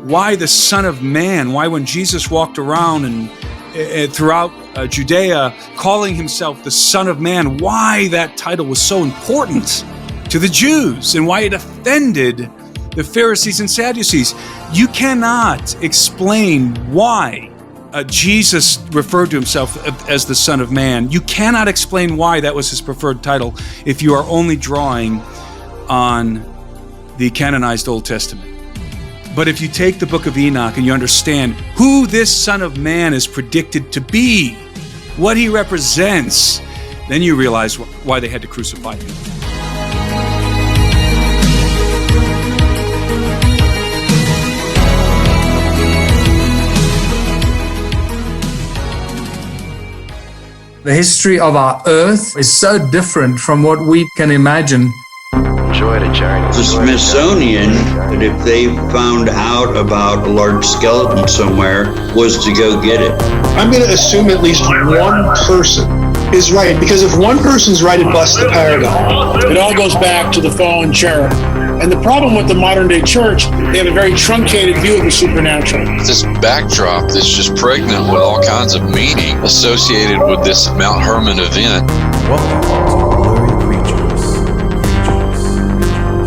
why the Son of Man? Why when Jesus walked around and throughout Judea calling himself the Son of Man, why that title was so important to the Jews and why it offended the Pharisees and Sadducees. You cannot explain why Jesus referred to himself as the Son of Man. You cannot explain why that was his preferred title if you are only drawing on the canonized Old Testament. But if you take the Book of Enoch and you understand who this Son of Man is predicted to be, what he represents, then you realize why they had to crucify him. The history of our earth is so different from what we can imagine. Enjoy the journey. The Smithsonian, that if they found out about a large skeleton somewhere, was to go get it. I'm going to assume at least one person is right, because if one person's right, it busts the paradigm. It all goes back to the fallen cherub. And the problem with the modern day church, they have a very truncated view of the supernatural. This backdrop that's just pregnant with all kinds of meaning associated with this Mount Hermon event. Welcome to Blurry Creatures.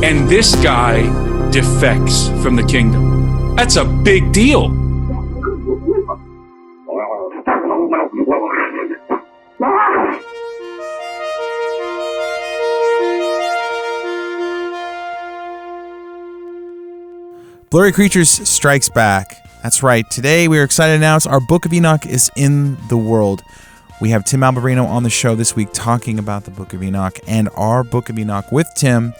And this guy defects from the kingdom. That's a big deal. Blurry Creatures strikes back. That's right. Today we are excited to announce our Book of Enoch is in the world. We have Tim Alberino on the show this week talking about the Book of Enoch and our Book of Enoch with Tim.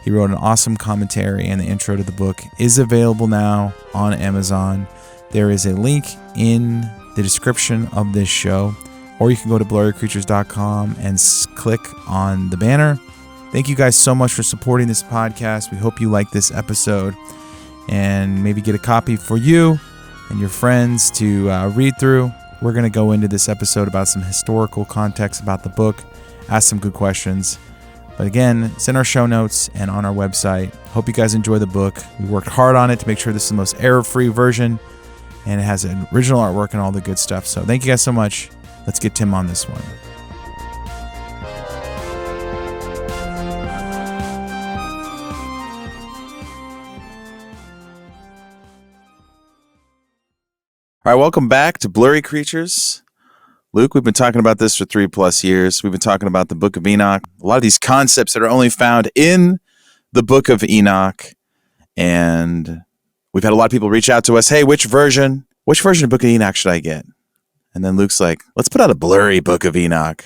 He wrote an awesome commentary, and the intro to the book is available now on Amazon. There is a link in the description of this show, or you can go to blurrycreatures.com and click on the banner. Thank you guys so much for supporting this podcast. We hope you like this episode, and maybe get a copy for you and your friends to read through. We're going to go into this episode about some historical context about the book, ask some good questions. But again, it's in our show notes and on our website. Hope you guys enjoy the book. We worked hard on it to make sure this is the most error-free version, and it has an original artwork and all the good stuff. So thank you guys so much. Let's get Tim on this one. All right, welcome back to Blurry Creatures. Luke, we've been talking about this for 3+ years. We've been talking about the Book of Enoch. A lot of these concepts that are only found in the Book of Enoch. And we've had a lot of people reach out to us. Hey, which version of Book of Enoch should I get? And then Luke's like, let's put out a blurry Book of Enoch.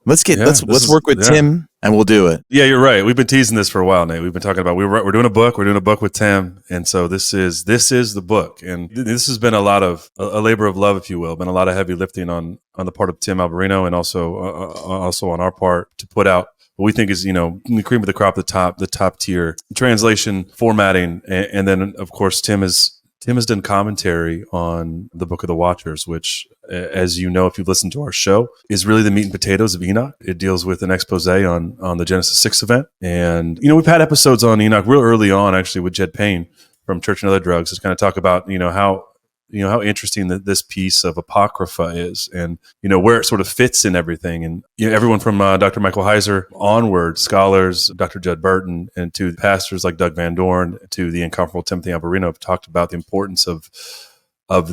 Let's work with Tim, and we'll do it. Yeah, you're right. We've been teasing this for a while, Nate. We've been talking about we're doing a book. We're doing a book with Tim, and so this is the book. And this has been a lot of a labor of love, if you will. Been a lot of heavy lifting on the part of Tim Alberino, and also on our part to put out what we think is the cream of the crop, the top tier translation, formatting, and then of course Tim has done commentary on the Book of the Watchers, which, as you know, if you've listened to our show, is really the meat and potatoes of Enoch. It deals with an expose on the Genesis 6 event. And, we've had episodes on Enoch real early on, actually, with Jed Payne from Church and Other Drugs to kind of talk about, how interesting this piece of Apocrypha is and, where it sort of fits in everything. And, everyone from Dr. Michael Heiser onward, scholars, Dr. Judd Burton, and to pastors like Doug Van Dorn, to the incomparable Timothy Alberino have talked about the importance of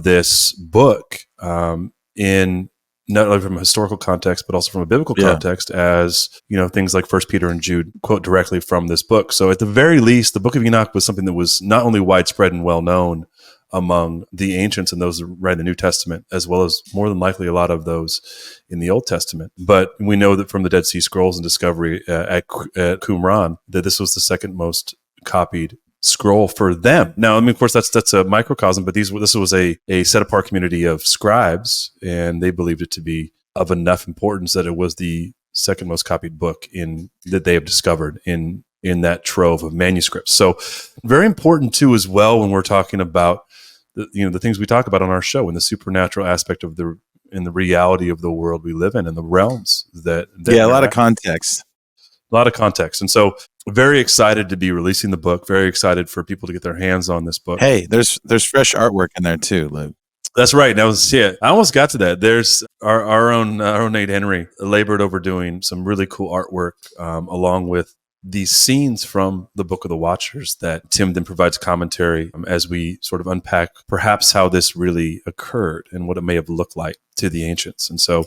this book in not only from a historical context, but also from a biblical context, as, things like 1 Peter and Jude quote directly from this book. So at the very least, the Book of Enoch was something that was not only widespread and well-known among the ancients and those that read the New Testament, as well as more than likely a lot of those in the Old Testament. But we know that from the Dead Sea Scrolls and discovery at Qumran, that this was the second most copied scroll for them. Now, of course, that's a microcosm, but this was a set apart community of scribes, and they believed it to be of enough importance that it was the second most copied book that they have discovered in that trove of manuscripts. So very important too, as well, when we're talking about the things we talk about on our show and the supernatural aspect of the reality of the world we live in and the realms that a lot of context. A lot of context. And so very excited to be releasing the book. Very excited for people to get their hands on this book. Hey, there's fresh artwork in there too, Luke. That's right. That was it. I almost got to that. There's our own Nate Henry labored over doing some really cool artwork along with these scenes from the Book of the Watchers that Tim then provides commentary as we sort of unpack perhaps how this really occurred and what it may have looked like to the ancients. And so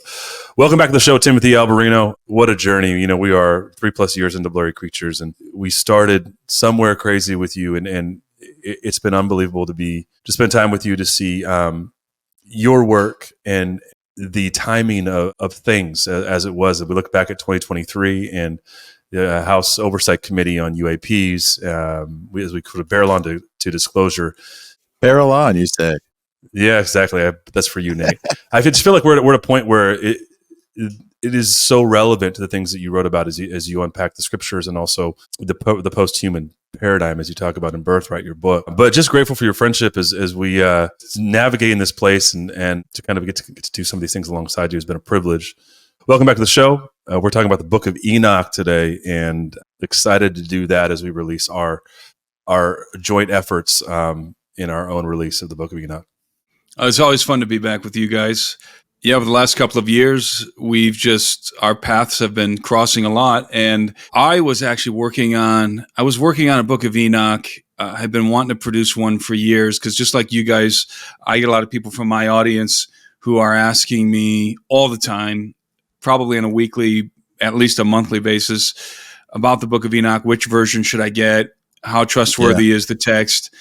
welcome back to the show, Timothy Alberino. What a journey. You know, we are 3+ years into Blurry Creatures, and we started somewhere crazy with you, and it's been unbelievable to spend time with you, to see your work and the timing of things as it was. If we look back at 2023 and the House Oversight Committee on UAPs, as we could barrel on to disclosure. Barrel on, you say? Yeah, exactly. That's for you, Nate. I just feel like we're at a point where it is so relevant to the things that you wrote about as you unpack the scriptures, and also the post-human paradigm as you talk about in Birthright, your book. But just grateful for your friendship as we navigate in this place, and to kind of get to do some of these things alongside you has been a privilege. Welcome back to the show. We're talking about the Book of Enoch today, and excited to do that as we release our joint efforts in our own release of the Book of Enoch. It's always fun to be back with you guys. Yeah, over the last couple of years, our paths have been crossing a lot. And I was working on a Book of Enoch. I've been wanting to produce one for years, because just like you guys, I get a lot of people from my audience who are asking me all the time, probably on a weekly, at least a monthly basis, about the Book of Enoch. Which version should I get? How trustworthy is the text?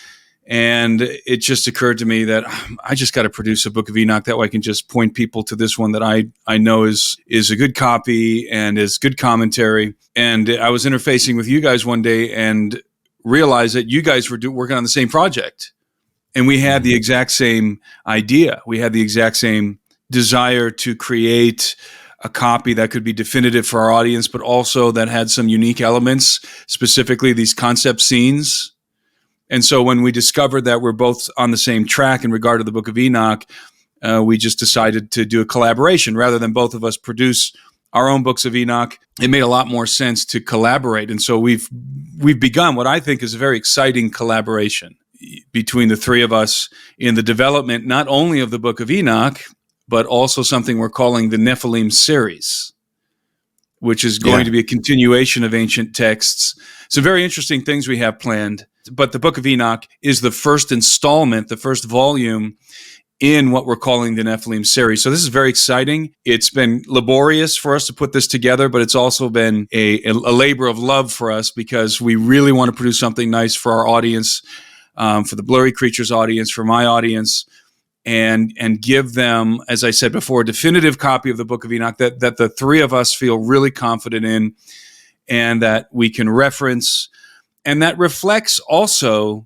And it just occurred to me that I just got to produce a Book of Enoch. That way I can just point people to this one that I know is a good copy and is good commentary. And I was interfacing with you guys one day and realized that you guys were working on the same project. And we had the exact same idea. We had the exact same desire to create a copy that could be definitive for our audience, but also that had some unique elements, specifically these concept scenes. And so when we discovered that we're both on the same track in regard to the Book of Enoch, we just decided to do a collaboration rather than both of us produce our own books of Enoch. It made a lot more sense to collaborate. And so we've begun what I think is a very exciting collaboration between the three of us in the development, not only of the Book of Enoch, but also something we're calling the Nephilim series, which is going to be a continuation of ancient texts. Some very interesting things we have planned. But the Book of Enoch is the first installment, the first volume in what we're calling the Nephilim series. So this is very exciting. It's been laborious for us to put this together, but it's also been a labor of love for us, because we really want to produce something nice for our audience, for the Blurry Creatures audience, for my audience, and give them, as I said before, a definitive copy of the Book of Enoch that the three of us feel really confident in, and that we can reference. And that reflects also,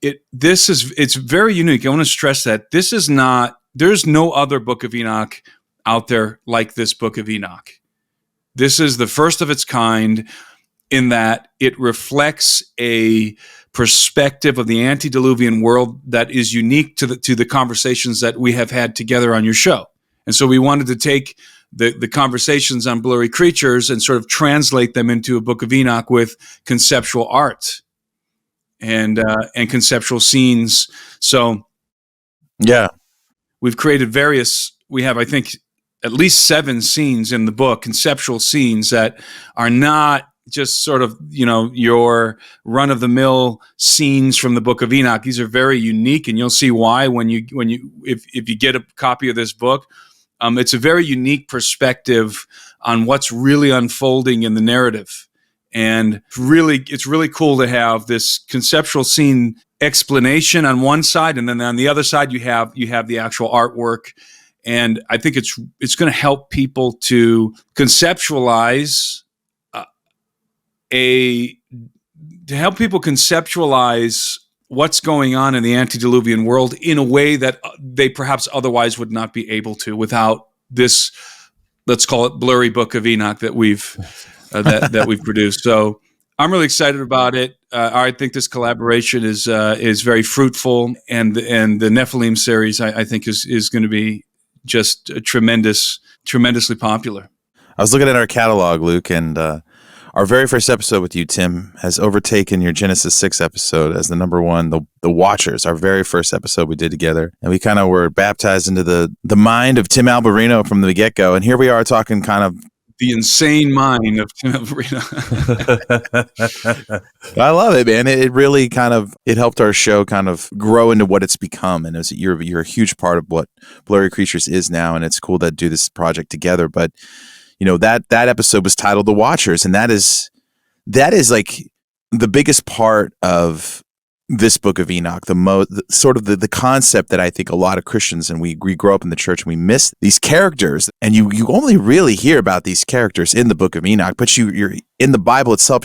it's very unique. I want to stress that there's no other Book of Enoch out there like this Book of Enoch. This is the first of its kind, in that it reflects a perspective of the antediluvian world that is unique to the conversations that we have had together on your show. And so we wanted to take the conversations on Blurry Creatures and sort of translate them into a Book of Enoch with conceptual art and conceptual scenes. So we've created we have, I think, at least 7 scenes in the book, conceptual scenes that are not just sort of, your run-of-the-mill scenes from the Book of Enoch. These are very unique, and you'll see why if you get a copy of this book. It's a very unique perspective on what's really unfolding in the narrative. And it's really cool to have this conceptual scene explanation on one side, and then on the other side you have the actual artwork. And I think it's going to help people to conceptualize what's going on in the antediluvian world in a way that they perhaps otherwise would not be able to without this, let's call it, blurry Book of Enoch that we've produced. So I'm really excited about it. I think this collaboration is very fruitful, and the Nephilim series I think is going to be just tremendously popular. I was looking at our catalog, Luke, and Our very first episode with you, Tim, has overtaken your Genesis 6 episode as the number one, the Watchers, our very first episode we did together. And we kind of were baptized into the mind of Tim Alberino from the get-go. And here we are talking kind of the insane mind of Tim Alberino. I love it, man. It really it helped our show kind of grow into what it's become. And you're a huge part of what Blurry Creatures is now. And it's cool to do this project together. But that episode was titled The Watchers, and that is like the biggest part of this Book of Enoch, the concept that I think a lot of Christians, and we grow up in the church and we miss these characters, and you only really hear about these characters in the Book of Enoch, but you're in the Bible itself,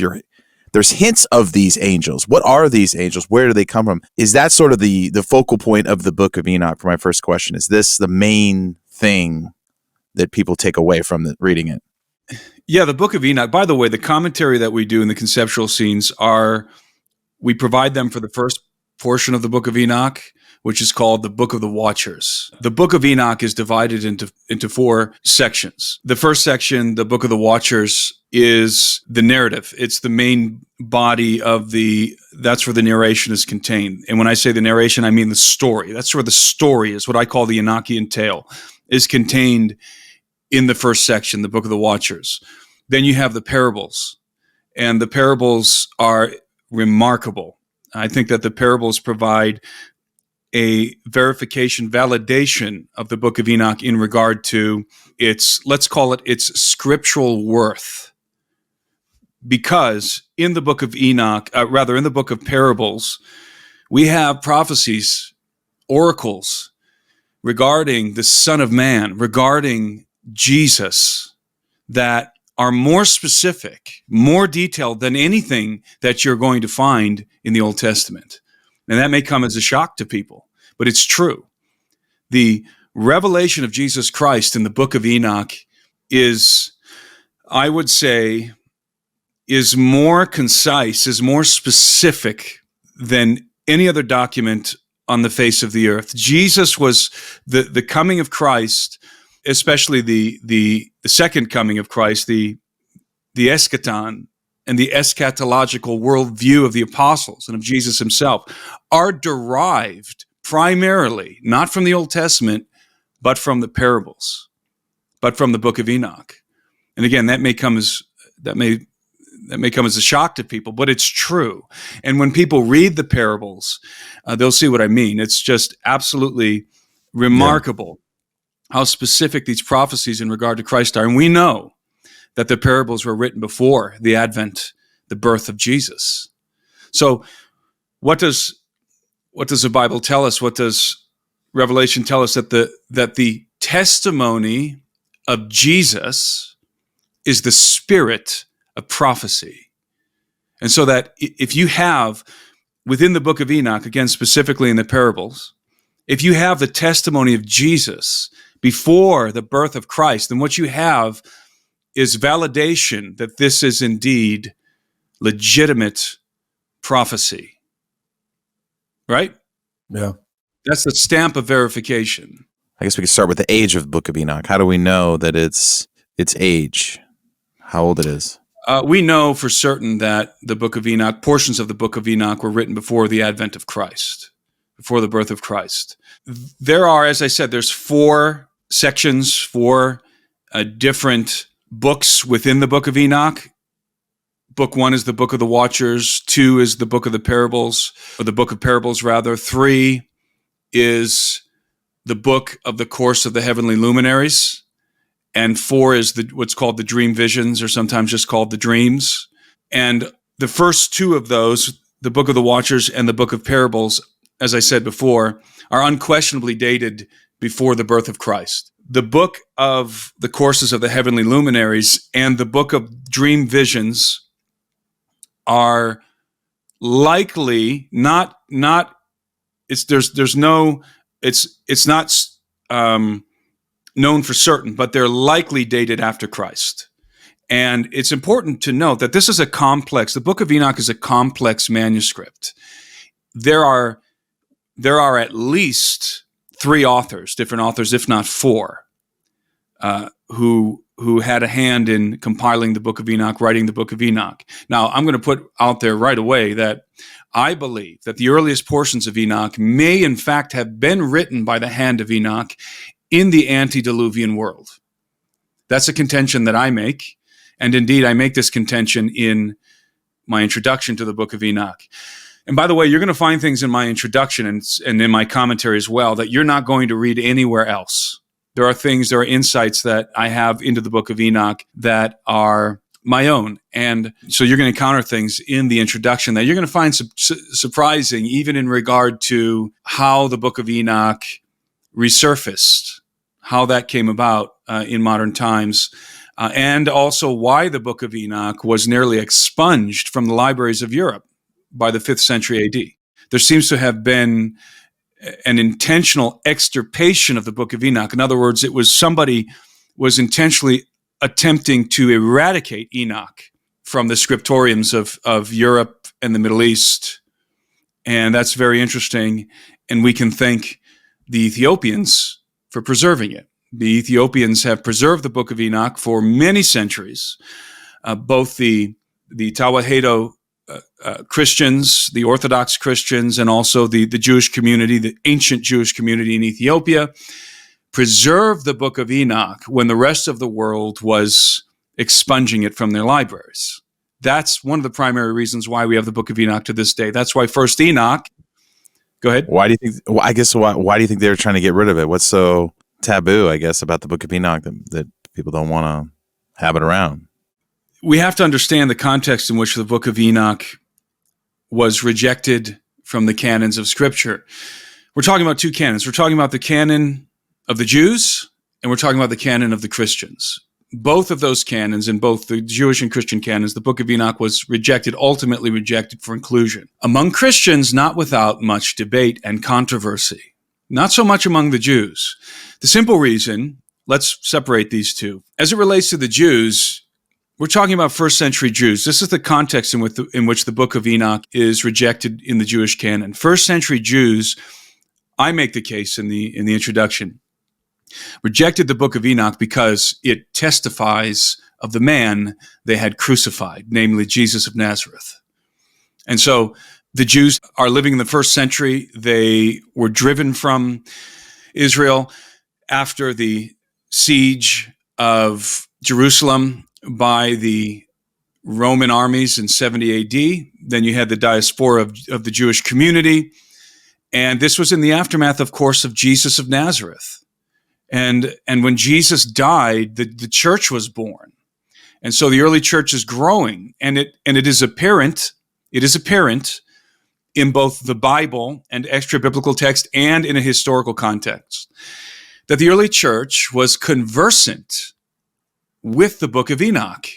there's hints of these angels. What are these angels? Where do they come from? Is that sort of the focal point of the Book of Enoch? For my first question, is this the main thing that people take away from reading it? Yeah, the Book of Enoch. By the way, the commentary that we do in the conceptual scenes we provide them for the first portion of the Book of Enoch, which is called the Book of the Watchers. The Book of Enoch is divided into 4 sections. The first section, the Book of the Watchers, is the narrative. It's the main body that's where the narration is contained. And when I say the narration, I mean the story. That's where the story is, what I call the Enochian tale, is contained in the first section, the Book of the Watchers. Then you have the parables, and the parables are remarkable. I think that the parables provide a validation of the Book of Enoch in regard to let's call it its scriptural worth. Because in the Book of Enoch, in the Book of Parables, we have prophecies, oracles regarding the Son of Man, regarding Jesus, that are more specific, more detailed than anything that you're going to find in the Old Testament. And that may come as a shock to people, but it's true. The revelation of Jesus Christ in the Book of Enoch is, I would say, is more concise, is more specific than any other document on the face of the earth. Jesus was the coming of Christ, especially the second coming of Christ, the eschaton and the eschatological worldview of the apostles and of Jesus himself, are derived primarily not from the Old Testament, but from the parables, but from the Book of Enoch. And again, that may come as a shock to people, but it's true. And when people read the parables, they'll see what I mean. It's just absolutely remarkable how specific these prophecies in regard to Christ are. And we know that the parables were written before the advent, the birth of Jesus. So what does the Bible tell us? What does Revelation tell us? That the testimony of Jesus is the spirit of prophecy. And so that if you have, within the Book of Enoch, again, specifically in the parables, if you have the testimony of Jesus before the birth of Christ, then what you have is validation that this is indeed legitimate prophecy. Right? Yeah. That's the stamp of verification. I guess we could start with the age of the Book of Enoch. How do we know that its age, how old it is? We know for certain that the Book of Enoch, portions of the Book of Enoch, were written before the advent of Christ, before the birth of Christ. There are, as I said, there's 4 sections, 4 different books within the Book of Enoch. Book 1 is the Book of the Watchers. 2 is the Book of the Parables, or the Book of Parables, rather. 3 is the Book of the Course of the Heavenly Luminaries. And 4 is what's called the Dream Visions, or sometimes just called the Dreams. And the first 2 of those, the Book of the Watchers and the Book of Parables, as I said before, are unquestionably dated before the birth of Christ. The Book of the Courses of the Heavenly Luminaries and the Book of Dream Visions are likely not known for certain, but they're likely dated after Christ. And it's important to note that this is the Book of Enoch is a complex manuscript. There are at least 3 authors, different authors, if not 4, who who had a hand in compiling the Book of Enoch, writing the Book of Enoch. Now, I'm going to put out there right away that I believe that the earliest portions of Enoch may in fact have been written by the hand of Enoch in the antediluvian world. That's a contention that I make, and indeed I make this contention in my introduction to the Book of Enoch. And by the way, you're going to find things in my introduction and in my commentary as well that you're not going to read anywhere else. There are insights that I have into the Book of Enoch that are my own. And so you're going to encounter things in the introduction that you're going to find surprising, even in regard to how the Book of Enoch resurfaced, how that came about in modern times, and also why the Book of Enoch was nearly expunged from the libraries of Europe by the 5th century AD. There seems to have been an intentional extirpation of the Book of Enoch. In other words, it was somebody was intentionally attempting to eradicate Enoch from the scriptoriums of Europe and the Middle East. And that's very interesting. And we can thank the Ethiopians for preserving it. The Ethiopians have preserved the Book of Enoch for many centuries. Both the Tawahedo Christians, the Orthodox Christians, and also the Jewish community, the ancient Jewish community in Ethiopia, preserved the Book of Enoch when the rest of the world was expunging it from their libraries. That's one of the primary reasons why we have the Book of Enoch to this day. That's why First Enoch. Go ahead. Why do you think? Well, I guess why do you think they were trying to get rid of it? What's so taboo, I guess, about the Book of Enoch that people don't want to have it around? We have to understand the context in which the Book of Enoch was rejected from the canons of Scripture. We're talking about two canons. We're talking about the canon of the Jews, and we're talking about the canon of the Christians. Both of those canons, in both the Jewish and Christian canons, the Book of Enoch was ultimately rejected for inclusion. Among Christians, not without much debate and controversy. Not so much among the Jews. The simple reason, let's separate these two. As it relates to the Jews, we're talking about first century Jews. This is the context in which the Book of Enoch is rejected in the Jewish canon. First century Jews, I make the case in the introduction, rejected the Book of Enoch because it testifies of the man they had crucified, namely Jesus of Nazareth. And so the Jews are living in the first century. They were driven from Israel after the siege of Jerusalem by the Roman armies in 70 AD. Then you had the diaspora of the Jewish community. And this was in the aftermath, of course, of Jesus of Nazareth. And when Jesus died, the church was born. And so the early church is growing. And it is apparent in both the Bible and extra-biblical text and in a historical context that the early church was conversant with the Book of Enoch.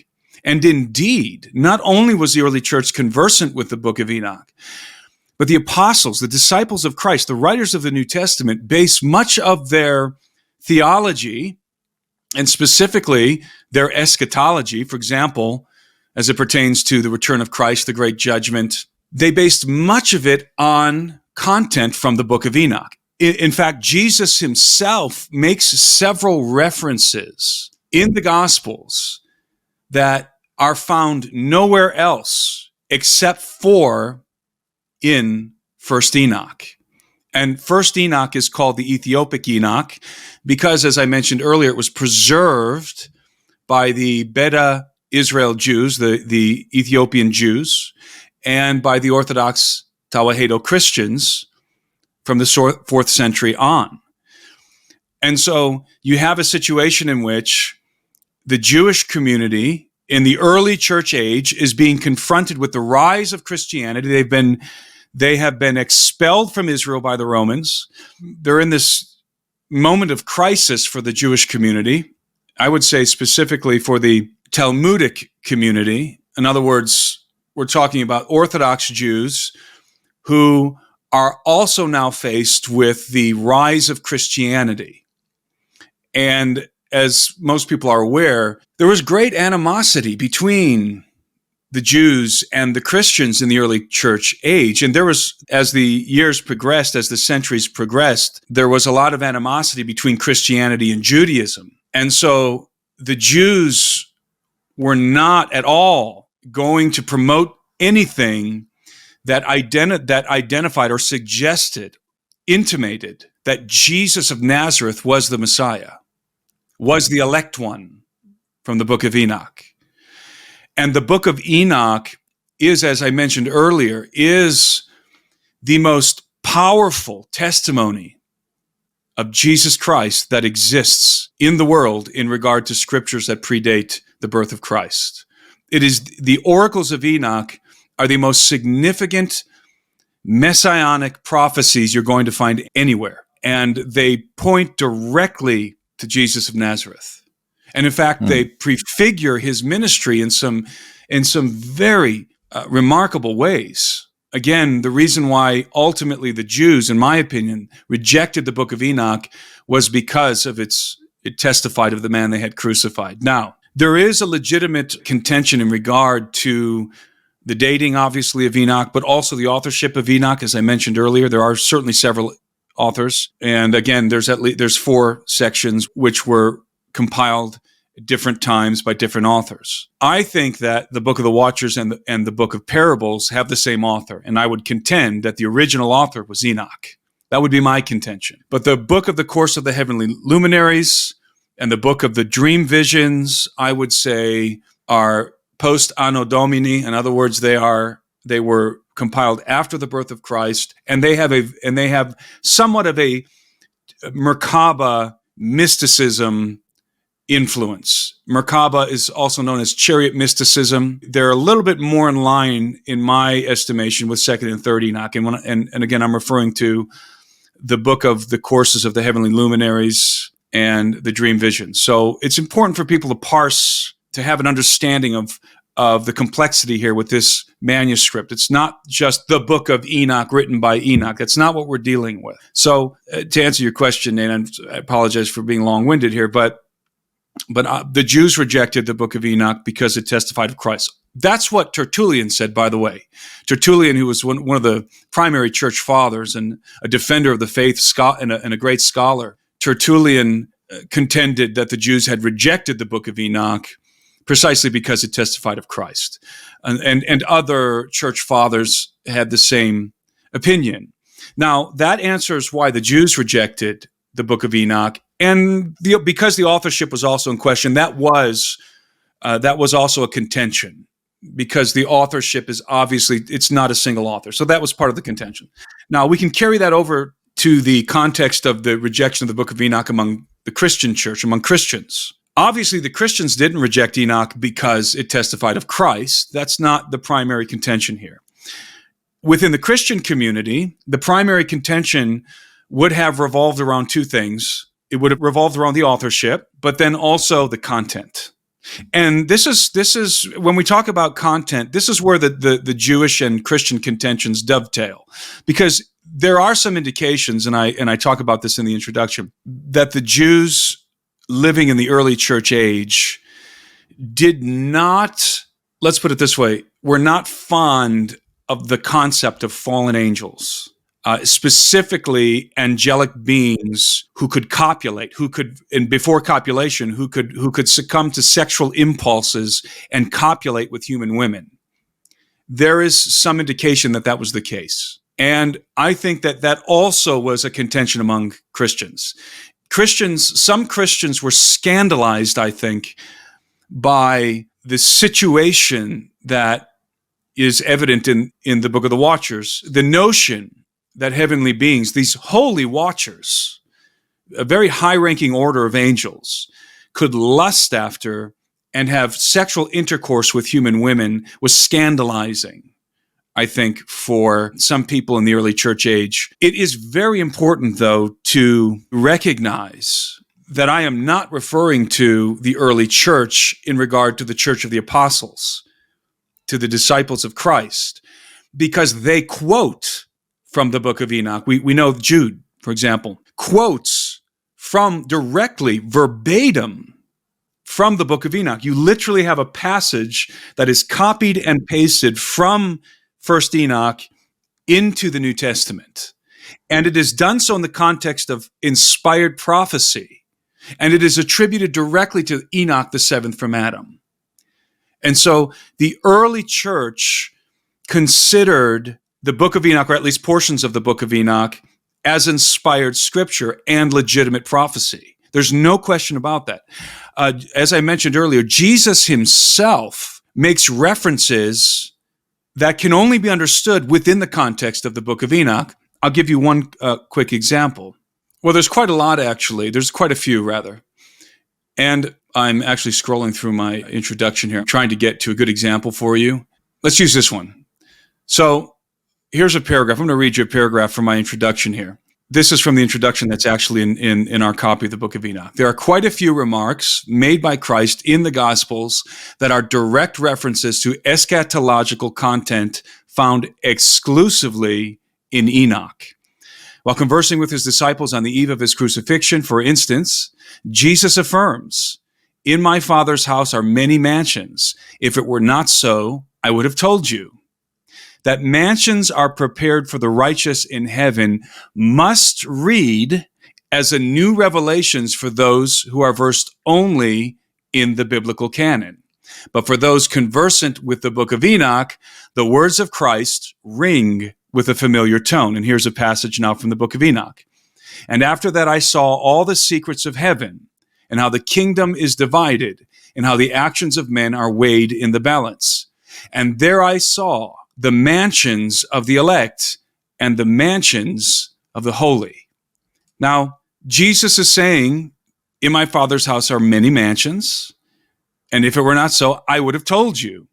And indeed, not only was the early church conversant with the Book of Enoch, but the apostles, the disciples of Christ, the writers of the New Testament, base much of their theology, and specifically their eschatology, for example, as it pertains to the return of Christ, the great judgment, they based much of it on content from the Book of Enoch. In fact, Jesus himself makes several references in the Gospels that are found nowhere else except for in First Enoch. And First Enoch is called the Ethiopic Enoch because, as I mentioned earlier, it was preserved by the Beta Israel Jews, the Ethiopian Jews, and by the Orthodox Tawahedo Christians from the 4th century on. And so you have a situation in which the Jewish community in the early church age is being confronted with the rise of Christianity. They have been expelled from Israel by the Romans. They're in this moment of crisis for the Jewish community. I would say specifically for the Talmudic community. In other words, we're talking about Orthodox Jews who are also now faced with the rise of Christianity. And as most people are aware, there was great animosity between the Jews and the Christians in the early church age. And there was, as the years progressed, as the centuries progressed, there was a lot of animosity between Christianity and Judaism. And so the Jews were not at all going to promote anything that identified or suggested, intimated that Jesus of Nazareth was the Messiah, was the elect one from the Book of Enoch. And the Book of Enoch is, as I mentioned earlier, is the most powerful testimony of Jesus Christ that exists in the world in regard to scriptures that predate the birth of Christ. It is the oracles of Enoch are the most significant messianic prophecies you're going to find anywhere. And they point directly to Jesus of Nazareth. And in fact, they prefigure his ministry in some very remarkable ways. Again, the reason why ultimately the Jews, in my opinion, rejected the Book of Enoch was because of it testified of the man they had crucified. Now, there is a legitimate contention in regard to the dating, obviously, of Enoch, but also the authorship of Enoch. As I mentioned earlier, there are certainly several authors. And again, there's 4 sections which were compiled at different times by different authors. I think that the Book of the Watchers and the Book of Parables have the same author, and I would contend that the original author was Enoch. That would be my contention. But the Book of the Course of the Heavenly Luminaries and the Book of the Dream Visions, I would say, are post Anno Domini. In other words, they were compiled after the birth of Christ, and they have somewhat of a Merkaba mysticism influence. Merkaba is also known as chariot mysticism. They're a little bit more in line, in my estimation, with 2nd and 3rd Enoch. And again, I'm referring to the Book of the Courses of the Heavenly Luminaries and the Dream Visions. So it's important for people to have an understanding of the complexity here with this manuscript. It's not just the Book of Enoch written by Enoch. That's not what we're dealing with. So to answer your question, Nate, and I apologize for being long-winded here, but the Jews rejected the Book of Enoch because it testified of Christ. That's what Tertullian said, by the way. Tertullian, who was one of the primary church fathers and a defender of the faith and a great scholar, Tertullian contended that the Jews had rejected the Book of Enoch precisely because it testified of Christ. And other church fathers had the same opinion. Now, that answers why the Jews rejected the Book of Enoch. And because the authorship was also in question, that was also a contention, because the authorship is obviously, it's not a single author. So that was part of the contention. Now, we can carry that over to the context of the rejection of the Book of Enoch among the Christian church, among Christians. Obviously, the Christians didn't reject Enoch because it testified of Christ. That's not the primary contention here. Within the Christian community, the primary contention would have revolved around 2 things. It would have revolved around the authorship, but then also the content. And this is when we talk about content, this is where the Jewish and Christian contentions dovetail, because there are some indications, and I talk about this in the introduction, that the Jews living in the early church age did not, let's put it this way, were not fond of the concept of fallen angels. Specifically angelic beings who could copulate, and before copulation, who could succumb to sexual impulses and copulate with human women. There is some indication that was the case. And I think that also was a contention among Christians. Some Christians were scandalized, I think, by the situation that is evident in the Book of the Watchers, the notion that heavenly beings, these holy watchers, a very high-ranking order of angels, could lust after and have sexual intercourse with human women was scandalizing, I think, for some people in the early church age. It is very important, though, to recognize that I am not referring to the early church in regard to the Church of the Apostles, to the disciples of Christ, because they quote from the Book of Enoch. We know Jude, for example, quotes from directly, verbatim, from the Book of Enoch. You literally have a passage that is copied and pasted from 1st Enoch into the New Testament. And it is done so in the context of inspired prophecy. and it is attributed directly to Enoch, the seventh from Adam. And so the early church considered the Book of Enoch, or at least portions of the Book of Enoch, as inspired scripture and legitimate prophecy. There's no question about that. As I mentioned earlier, Jesus himself makes references that can only be understood within the context of the Book of Enoch. I'll give you one quick example. Well, there's quite a lot, actually. There's quite a few, rather. And I'm actually scrolling through my introduction here, trying to get to a good example for you. Let's use this one. So here's a paragraph. I'm going to read you a paragraph from my introduction here. This is from the introduction that's actually in our copy of the Book of Enoch. There are quite a few remarks made by Christ in the Gospels that are direct references to eschatological content found exclusively in Enoch. While conversing with his disciples on the eve of his crucifixion, for instance, Jesus affirms, "In my Father's house are many mansions. If it were not so, I would have told you." That mansions are prepared for the righteous in heaven must read as a new revelations for those who are versed only in the biblical canon. But for those conversant with the Book of Enoch, the words of Christ ring with a familiar tone. And here's a passage now from the Book of Enoch. "And after that I saw all the secrets of heaven, and how the kingdom is divided, and how the actions of men are weighed in the balance. And there I saw the mansions of the elect and the mansions of the holy." Now, Jesus is saying, "In my Father's house are many mansions, and if it were not so, I would have told you."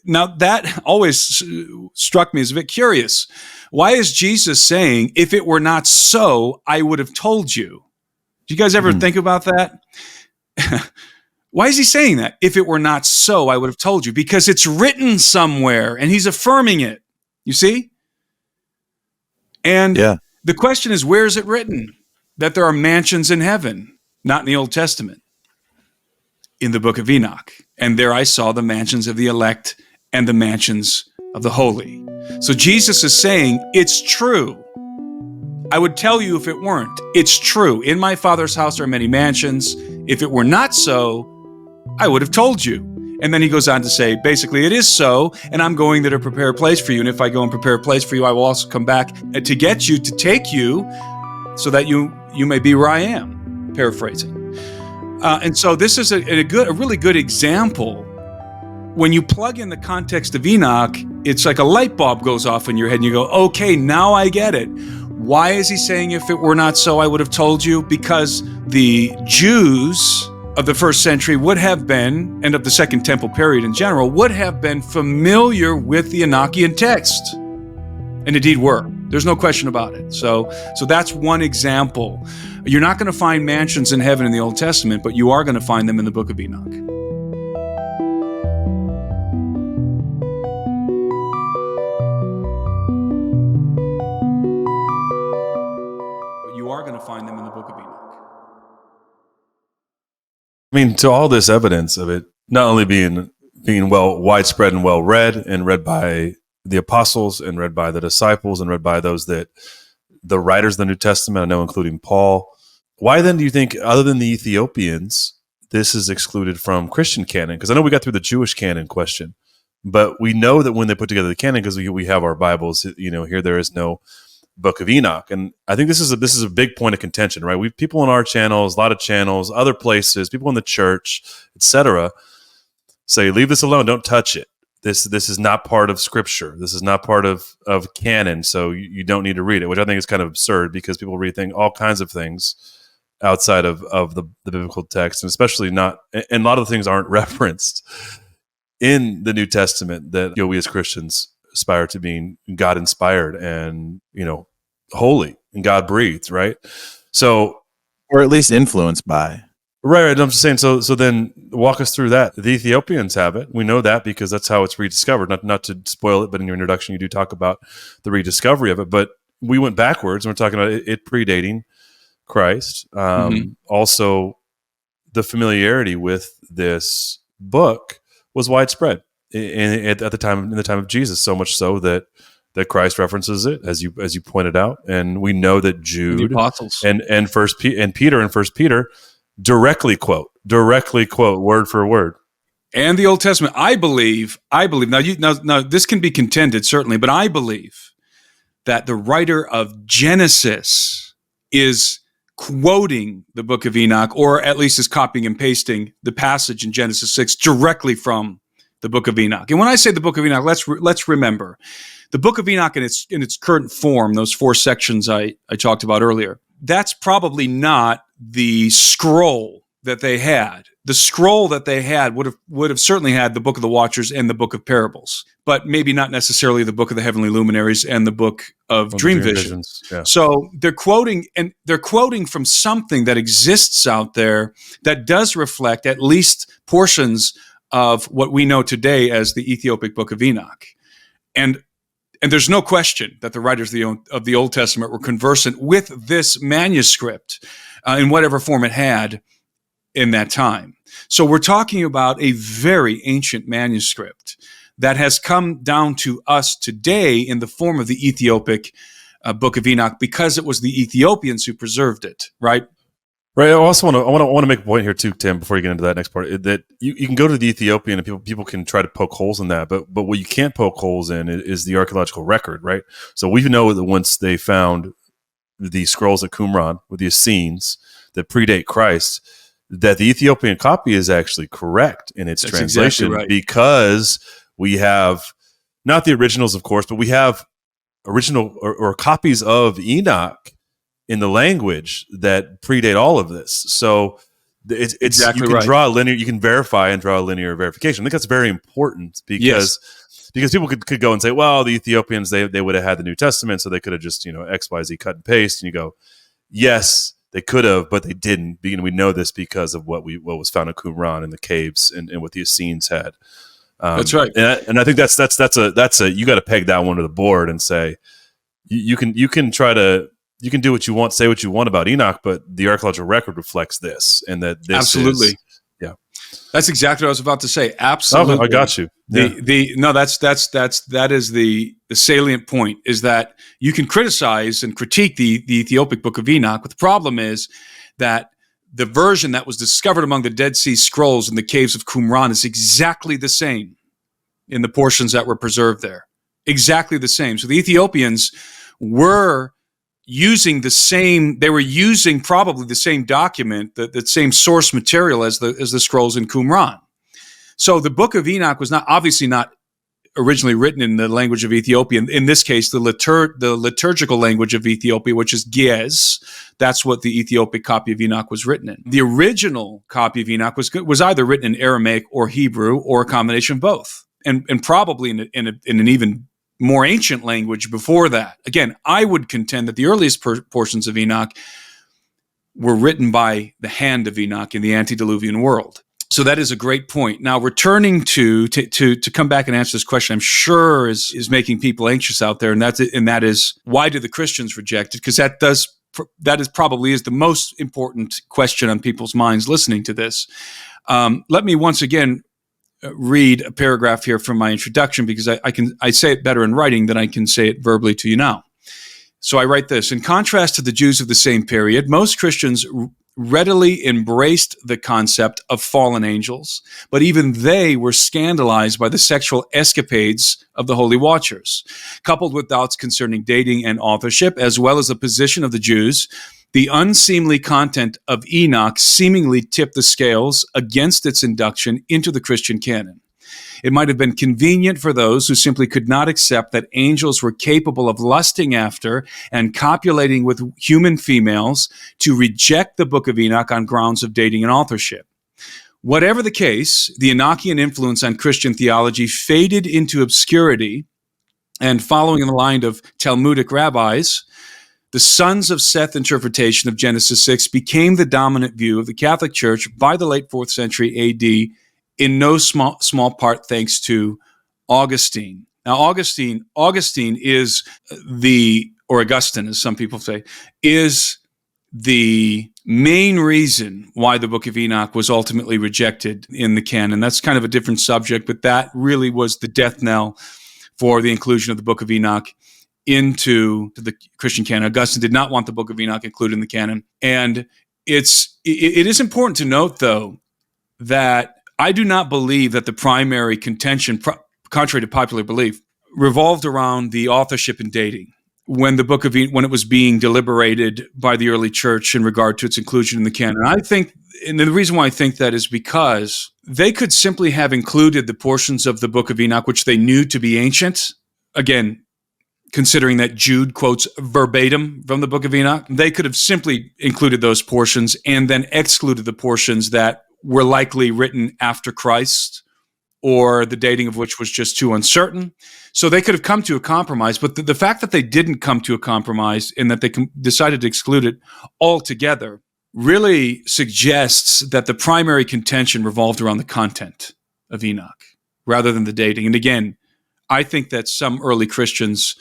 Now, that always struck me as a bit curious. Why is Jesus saying, "If it were not so, I would have told you"? Do you guys ever think about that? Why is he saying that? "If it were not so, I would have told you." Because it's written somewhere, and he's affirming it. You see? And the question is, where is it written that there are mansions in heaven? Not in the Old Testament. In the Book of Enoch. "And there I saw the mansions of the elect and the mansions of the holy." So Jesus is saying, it's true. I would tell you if it weren't. It's true. "In my Father's house are many mansions. If it were not so, I would have told you." And then he goes on to say, basically, it is so, and I'm going there to prepare a place for you. And if I go and prepare a place for you, I will also come back to get you, to take you, so that you may be where I am. Paraphrasing. And so this is a really good example. When you plug in the context of Enoch, it's like a light bulb goes off in your head, and you go, okay, now I get it. Why is he saying, "If it were not so, I would have told you"? Because the Jews of the first century would have been, and of the Second Temple period in general, would have been familiar with the Enochian text. And indeed were. There's no question about it. So that's one example. You're not going to find mansions in heaven in the Old Testament, but you are going to find them in the Book of Enoch. You are going to find them in the Book of Enoch. I mean, to all this evidence of it not only being well widespread and well read, and read by the apostles, and read by the disciples, and read by those that the writers of the New Testament, I know, including Paul. Why then do you think, other than the Ethiopians, this is excluded from Christian canon? Because I know we got through the Jewish canon question, but we know that when they put together the canon, because we have our Bibles, here there is no Book of Enoch. And I think this is a big point of contention, right? We've people on our channels, a lot of channels, other places, people in the church, etc., say, leave this alone, don't touch it. This is not part of Scripture. This is not part of canon, so you don't need to read it, which I think is kind of absurd, because people read all kinds of things outside of the biblical text, and especially not, and a lot of the things aren't referenced in the New Testament that we as Christians aspire to being God inspired and holy and God breathed, right? So, or at least influenced by. Right. I'm just saying. So then walk us through that. The Ethiopians have it. We know that because that's how it's rediscovered. Not to spoil it, but in your introduction you do talk about the rediscovery of it. But we went backwards, and we're talking about it predating Christ. Also, the familiarity with this book was widespread in the time of Jesus, so much so that Christ references it, as you pointed out, and we know that Jude the apostles and Peter in First Peter directly quote word for word. And the Old Testament, I believe. Now this can be contended certainly, but I believe that the writer of Genesis is quoting the Book of Enoch, or at least is copying and pasting the passage in Genesis 6 directly from the Book of Enoch. And when I say the Book of Enoch, let's remember the Book of Enoch in its current form, those 4 sections I talked about earlier. That's probably not the scroll that they had. The scroll that they had would have certainly had the Book of the Watchers and the Book of Parables, but maybe not necessarily the Book of the Heavenly Luminaries and the Book of Dream Visions. Yeah. So they're quoting from something that exists out there that does reflect at least portions of what we know today as the Ethiopic Book of Enoch. And there's no question that the writers of the Old Testament were conversant with this manuscript in whatever form it had in that time. So we're talking about a very ancient manuscript that has come down to us today in the form of the Ethiopic Book of Enoch, because it was the Ethiopians who preserved it, right? Right. I also want to make a point here too, Tim, before you get into that next part, that you can go to the Ethiopian and people can try to poke holes in that, but what you can't poke holes in is the archaeological record, right? So we know that once they found the scrolls at Qumran with the Essenes that predate Christ, that the Ethiopian copy is actually correct in its translation, exactly right. Because we have not the originals, of course, but we have original or copies of Enoch in the language that predate all of this. So it's exactly you can right. draw a linear, you can verify and draw a linear verification. I think that's very important because people could go and say, well, the Ethiopians, they would have had the New Testament, so they could have just, XYZ cut and paste. And you go, yes, they could have, but they didn't. We know this because of what was found in Qumran in the caves and what the Essenes had. That's right. And I think that's a you got to peg that one to the board and say you can do what you want, say what you want about Enoch, but the archaeological record reflects this, and that this absolutely. Yeah, that's exactly what I was about to say. Absolutely, I got you. That is the salient point, is that you can criticize and critique the Ethiopic Book of Enoch, but the problem is that the version that was discovered among the Dead Sea Scrolls in the caves of Qumran is exactly the same in the portions that were preserved there. Exactly the same. So the Ethiopians were using probably the same document, the same source material as the scrolls in Qumran. So the Book of Enoch was obviously not originally written in the language of Ethiopia. In this case, the liturgical language of Ethiopia, which is Ge'ez. That's what the Ethiopic copy of Enoch was written in. The original copy of Enoch was either written in Aramaic or Hebrew, or a combination of both, and probably in an even more ancient language before that. Again, I would contend that the earliest portions of Enoch were written by the hand of Enoch in the antediluvian world. So that is a great point. Now, returning to come back and answer this question, I'm sure is making people anxious out there, and that is why do the Christians reject it? Because that is probably the most important question on people's minds listening to this. Let me once again read a paragraph here from my introduction, because I say it better in writing than I can say it verbally to you now. So I write this: in contrast to the Jews of the same period, most Christians readily embraced the concept of fallen angels, but even they were scandalized by the sexual escapades of the Holy Watchers. Coupled with doubts concerning dating and authorship, as well as the position of the Jews, the unseemly content of Enoch seemingly tipped the scales against its induction into the Christian canon. It might have been convenient for those who simply could not accept that angels were capable of lusting after and copulating with human females to reject the Book of Enoch on grounds of dating and authorship. Whatever the case, the Enochian influence on Christian theology faded into obscurity, and following in the line of Talmudic rabbis, the Sons of Seth interpretation of Genesis 6 became the dominant view of the Catholic Church by the late 4th century AD, in no small part thanks to Augustine. Now, Augustine is or Augustine, as some people say, is the main reason why the Book of Enoch was ultimately rejected in the canon. That's kind of a different subject, but that really was the death knell for the inclusion of the Book of Enoch into the Christian canon. Augustine did not want the Book of Enoch included in the canon. And it is important to note, though, that I do not believe that the primary contention, contrary to popular belief, revolved around the authorship and dating when the Book of when it was being deliberated by the early church in regard to its inclusion in the canon. I think, and the reason why I think that is because they could simply have included the portions of the Book of Enoch which they knew to be ancient. Again, considering that Jude quotes verbatim from the Book of Enoch, they could have simply included those portions and then excluded the portions that were likely written after Christ, or the dating of which was just too uncertain. So they could have come to a compromise, but the fact that they didn't come to a compromise and that they decided to exclude it altogether really suggests that the primary contention revolved around the content of Enoch rather than the dating. And again, I think that some early Christians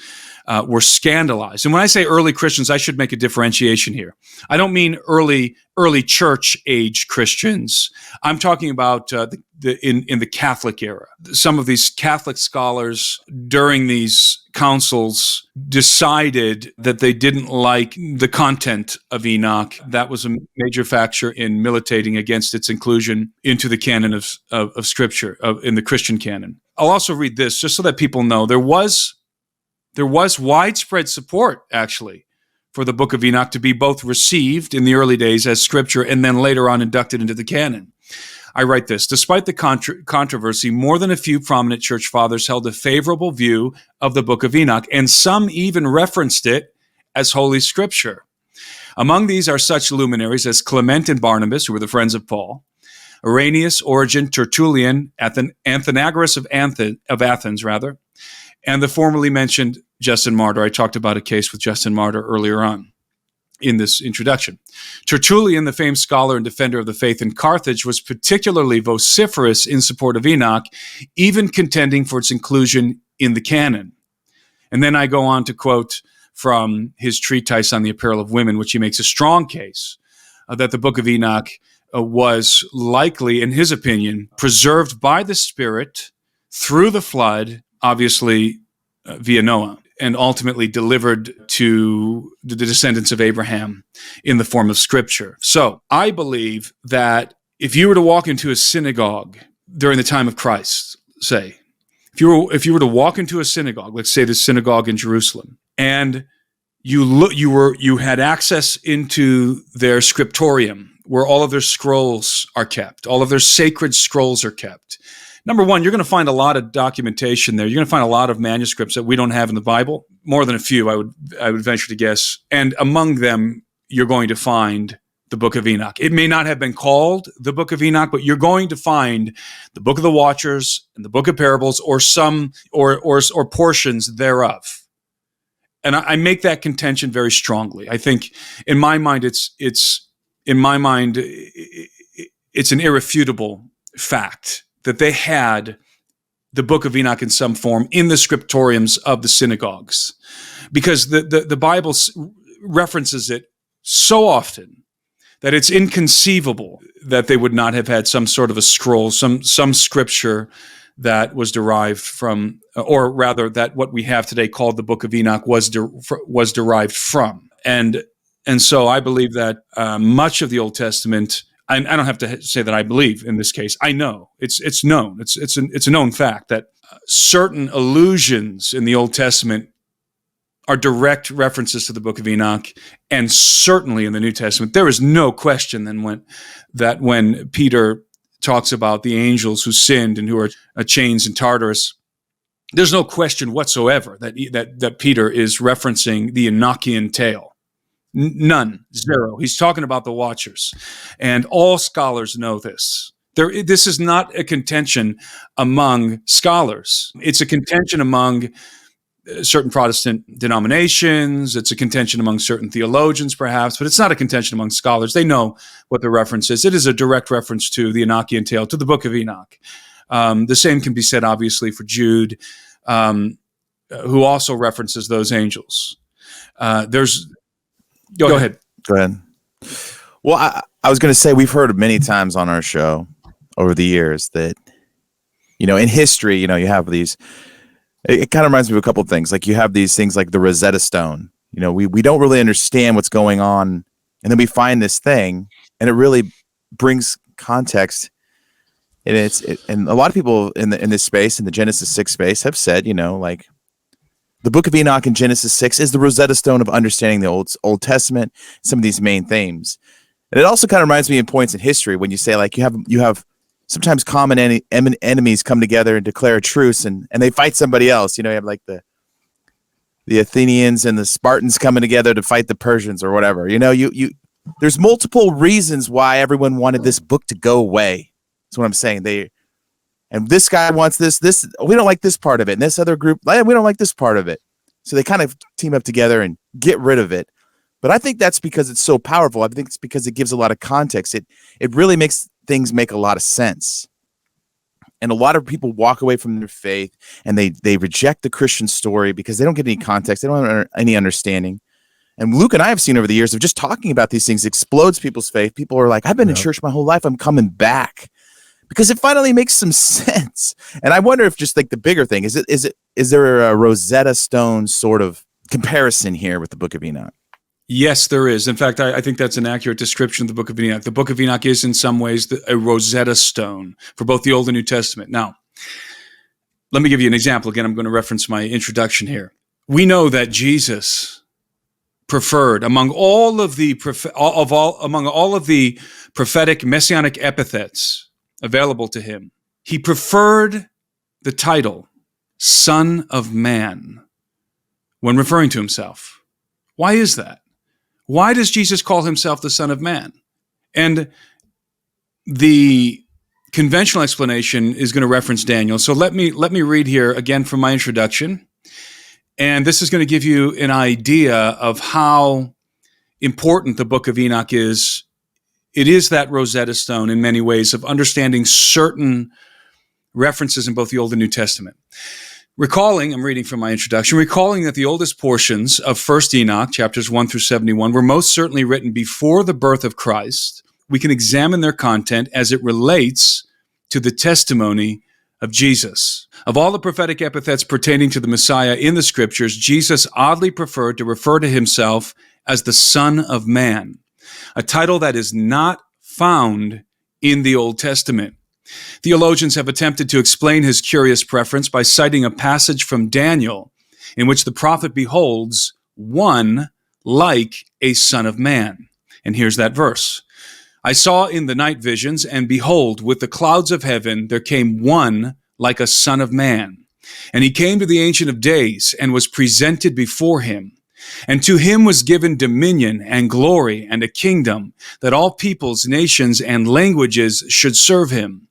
were scandalized. And when I say early Christians, I should make a differentiation here. I don't mean early church age Christians. I'm talking about in the Catholic era. Some of these Catholic scholars during these councils decided that they didn't like the content of Enoch. That was a major factor in militating against its inclusion into the canon of Scripture, in the Christian canon. I'll also read this just so that people know there was widespread support, actually, for the Book of Enoch to be both received in the early days as Scripture and then later on inducted into the canon. I write this: despite the controversy, more than a few prominent church fathers held a favorable view of the Book of Enoch, and some even referenced it as Holy Scripture. Among these are such luminaries as Clement and Barnabas, who were the friends of Paul, Irenaeus, Origen, Tertullian, Athenagoras of Athens, and the formerly mentioned Justin Martyr. I talked about a case with Justin Martyr earlier on in this introduction. Tertullian, the famed scholar and defender of the faith in Carthage, was particularly vociferous in support of Enoch, even contending for its inclusion in the canon. And then I go on to quote from his treatise on the apparel of women, which he makes a strong case that the Book of Enoch was likely, in his opinion, preserved by the Spirit through the flood, obviously via Noah, and ultimately delivered to the descendants of Abraham in the form of Scripture. So I believe that if you were to walk into a synagogue during the time of Christ, say, if you were to walk into a synagogue, let's say the synagogue in Jerusalem, and you had access into their scriptorium, where all of their scrolls are kept, all of their sacred scrolls are kept. Number one, you're going to find a lot of documentation there. You're going to find a lot of manuscripts that we don't have in the Bible, more than a few, I would venture to guess. And among them, you're going to find the Book of Enoch. It may not have been called the Book of Enoch, but you're going to find the Book of the Watchers and the Book of Parables, or some or portions thereof. And I make that contention very strongly. I think, in my mind, it's an irrefutable fact that they had the Book of Enoch in some form in the scriptoriums of the synagogues, because the Bible references it so often that it's inconceivable that they would not have had some sort of a scroll, some scripture that was derived from, or rather that what we have today called the Book of Enoch was derived from. And so I believe that much of the Old Testament, I don't have to say that I believe in this case. I know it's known. It's a known fact that certain allusions in the Old Testament are direct references to the Book of Enoch, and certainly in the New Testament, there is no question that when Peter talks about the angels who sinned and who are chains in Tartarus, there's no question whatsoever that Peter is referencing the Enochian tale. None, zero. He's talking about the Watchers, and all scholars know this. This is not a contention among scholars. It's a contention among certain Protestant denominations. It's a contention among certain theologians, perhaps, but it's not a contention among scholars. They know what the reference is. It is a direct reference to the Enochian tale, to the Book of Enoch. The same can be said, obviously, for Jude, who also references those angels. Go ahead. Go ahead. Well, I was going to say, we've heard many times on our show over the years that, in history, you have these, it kind of reminds me of a couple of things. Like, you have these things like the Rosetta Stone. We don't really understand what's going on. And then we find this thing, and it really brings context. And and a lot of people in this space, in the Genesis 6 space, have said, like the Book of Enoch in Genesis 6 is the Rosetta Stone of understanding the Old Testament, some of these main themes. And it also kind of reminds me in points in history when you say, like, you have sometimes common enemies come together and declare a truce, and they fight somebody else. You have like the Athenians and the Spartans coming together to fight the Persians or whatever. There's multiple reasons why everyone wanted this book to go away. That's what I'm saying. And this guy wants this, we don't like this part of it. And this other group, we don't like this part of it. So they kind of team up together and get rid of it. But I think that's because it's so powerful. I think it's because it gives a lot of context. It really makes things make a lot of sense. And a lot of people walk away from their faith and they reject the Christian story because they don't get any context. They don't have any understanding. And Luke and I have seen over the years of just talking about these things explodes people's faith. People are like, I've been in church my whole life. I'm coming back. Because it finally makes some sense. And I wonder if just like the bigger thing, is there a Rosetta Stone sort of comparison here with the Book of Enoch? Yes, there is. In fact, I think that's an accurate description of the Book of Enoch. The Book of Enoch is in some ways a Rosetta Stone for both the Old and New Testament. Now, let me give you an example. Again, I'm going to reference my introduction here. We know that Jesus preferred among all of the prophetic messianic epithets available to him, he preferred the title Son of Man when referring to himself. Why is that? Why does Jesus call himself the Son of Man? And the conventional explanation is going to reference Daniel. So let me read here again from my introduction. And this is going to give you an idea of how important the Book of Enoch is. It is that Rosetta Stone in many ways of understanding certain references in both the Old and New Testament. I'm reading from my introduction, recalling that the oldest portions of 1st Enoch, chapters 1 through 71, were most certainly written before the birth of Christ, we can examine their content as it relates to the testimony of Jesus. Of all the prophetic epithets pertaining to the Messiah in the Scriptures, Jesus oddly preferred to refer to himself as the Son of Man, a title that is not found in the Old Testament. Theologians have attempted to explain his curious preference by citing a passage from Daniel in which the prophet beholds one like a son of man. And here's that verse. I saw in the night visions, and behold, with the clouds of heaven, there came one like a son of man. And he came to the Ancient of Days and was presented before him. And to him was given dominion and glory and a kingdom, that all peoples, nations, and languages should serve him.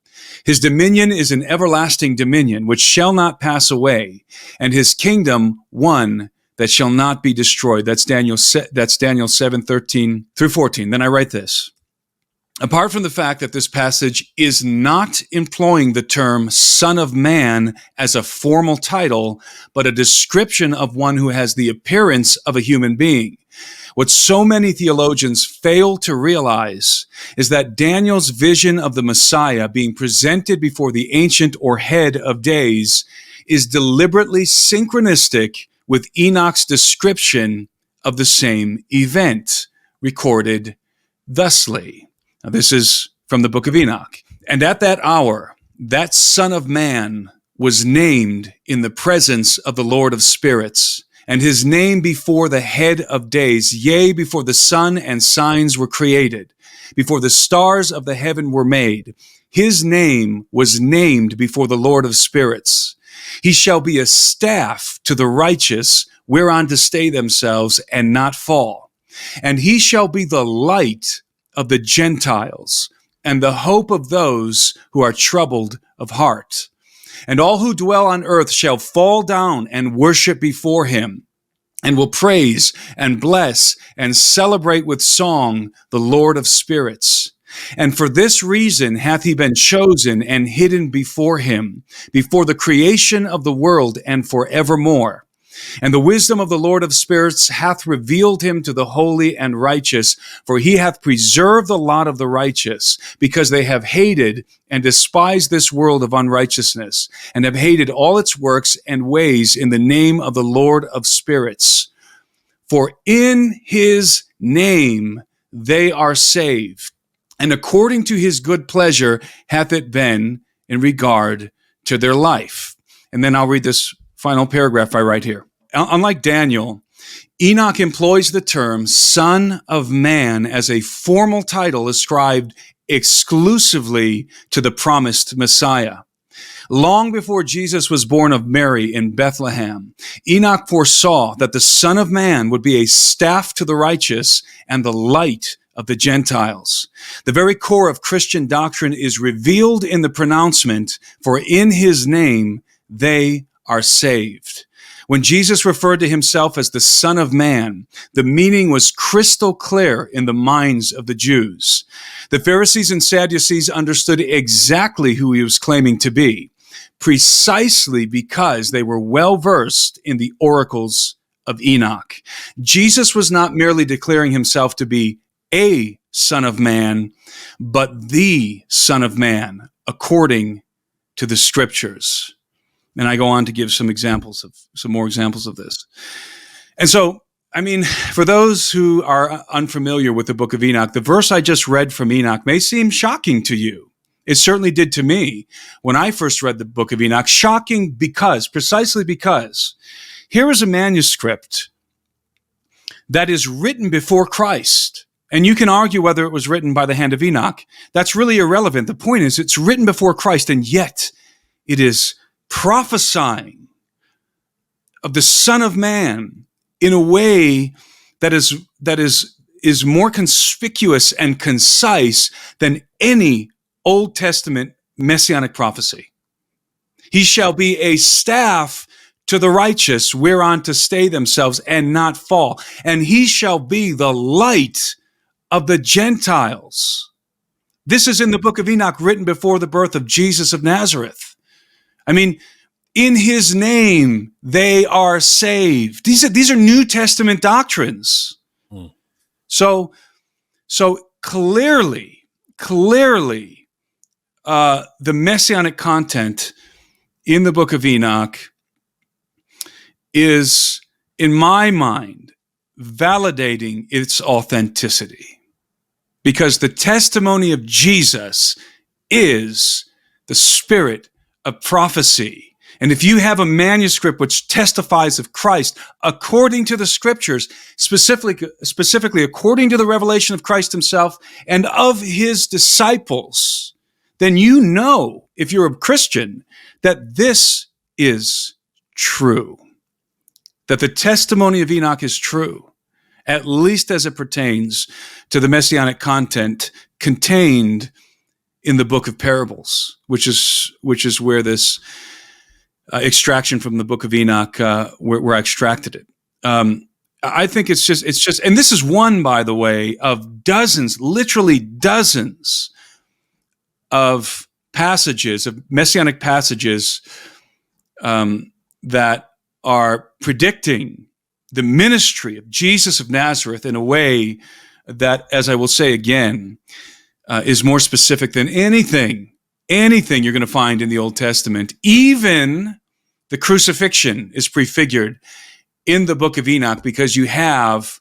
His dominion is an everlasting dominion, which shall not pass away, and his kingdom one that shall not be destroyed. That's Daniel 7:13 through 14. Then I write this. Apart from the fact that this passage is not employing the term Son of Man as a formal title, but a description of one who has the appearance of a human being, what so many theologians fail to realize is that Daniel's vision of the Messiah being presented before the Ancient or Head of Days is deliberately synchronistic with Enoch's description of the same event, recorded thusly. Now, this is from the Book of Enoch. And at that hour, that Son of Man was named in the presence of the Lord of Spirits, and his name before the Head of Days, yea, before the sun and signs were created, before the stars of the heaven were made. His name was named before the Lord of Spirits. He shall be a staff to the righteous, whereon to stay themselves and not fall. And he shall be the light of the Gentiles, and the hope of those who are troubled of heart. And all who dwell on earth shall fall down and worship before him, and will praise and bless and celebrate with song the Lord of Spirits. And for this reason hath he been chosen and hidden before him, before the creation of the world and forevermore. And the wisdom of the Lord of Spirits hath revealed him to the holy and righteous, for he hath preserved the lot of the righteous, because they have hated and despised this world of unrighteousness, and have hated all its works and ways in the name of the Lord of Spirits. For in his name they are saved. and according to his good pleasure hath it been in regard to their life. And then I'll read this final paragraph I write here. Unlike Daniel, Enoch employs the term Son of Man as a formal title ascribed exclusively to the promised Messiah. Long before Jesus was born of Mary in Bethlehem, Enoch foresaw that the Son of Man would be a staff to the righteous and the light of the Gentiles. The very core of Christian doctrine is revealed in the pronouncement, for in his name they are saved. When Jesus referred to himself as the Son of Man, the meaning was crystal clear in the minds of the Jews. The Pharisees and Sadducees understood exactly who he was claiming to be, precisely because they were well versed in the oracles of Enoch. Jesus was not merely declaring himself to be a Son of Man, but the Son of Man, according to the Scriptures. And I go on to give some more examples of this. And so, I mean, for those who are unfamiliar with the Book of Enoch, the verse I just read from Enoch may seem shocking to you. It certainly did to me when I first read the Book of Enoch. Shocking precisely because here is a manuscript that is written before Christ. And you can argue whether it was written by the hand of Enoch. That's really irrelevant. The point is, it's written before Christ, and yet it is prophesying of the Son of Man in a way that is more conspicuous and concise than any Old Testament Messianic prophecy. He shall be a staff to the righteous, whereon to stay themselves and not fall. And he shall be the light of the Gentiles. This is in the Book of Enoch, written before the birth of Jesus of Nazareth. I mean, in his name, they are saved. These are New Testament doctrines. So clearly, the Messianic content in the Book of Enoch is, in my mind, validating its authenticity. Because the testimony of Jesus is the spirit of prophecy. And if you have a manuscript which testifies of Christ according to the Scriptures, specifically according to the revelation of Christ himself and of his disciples, then you know, if you're a Christian, that this is true. That the testimony of Enoch is true, at least as it pertains to the Messianic content contained in the book of parables, which is where this extraction from the Book of Enoch, where I extracted it. I think it's just, and this is one, by the way, of dozens, literally dozens of passages, of Messianic passages that are predicting the ministry of Jesus of Nazareth in a way that, as I will say again, is more specific than anything you're going to find in the Old Testament. Even the crucifixion is prefigured in the Book of Enoch, because you have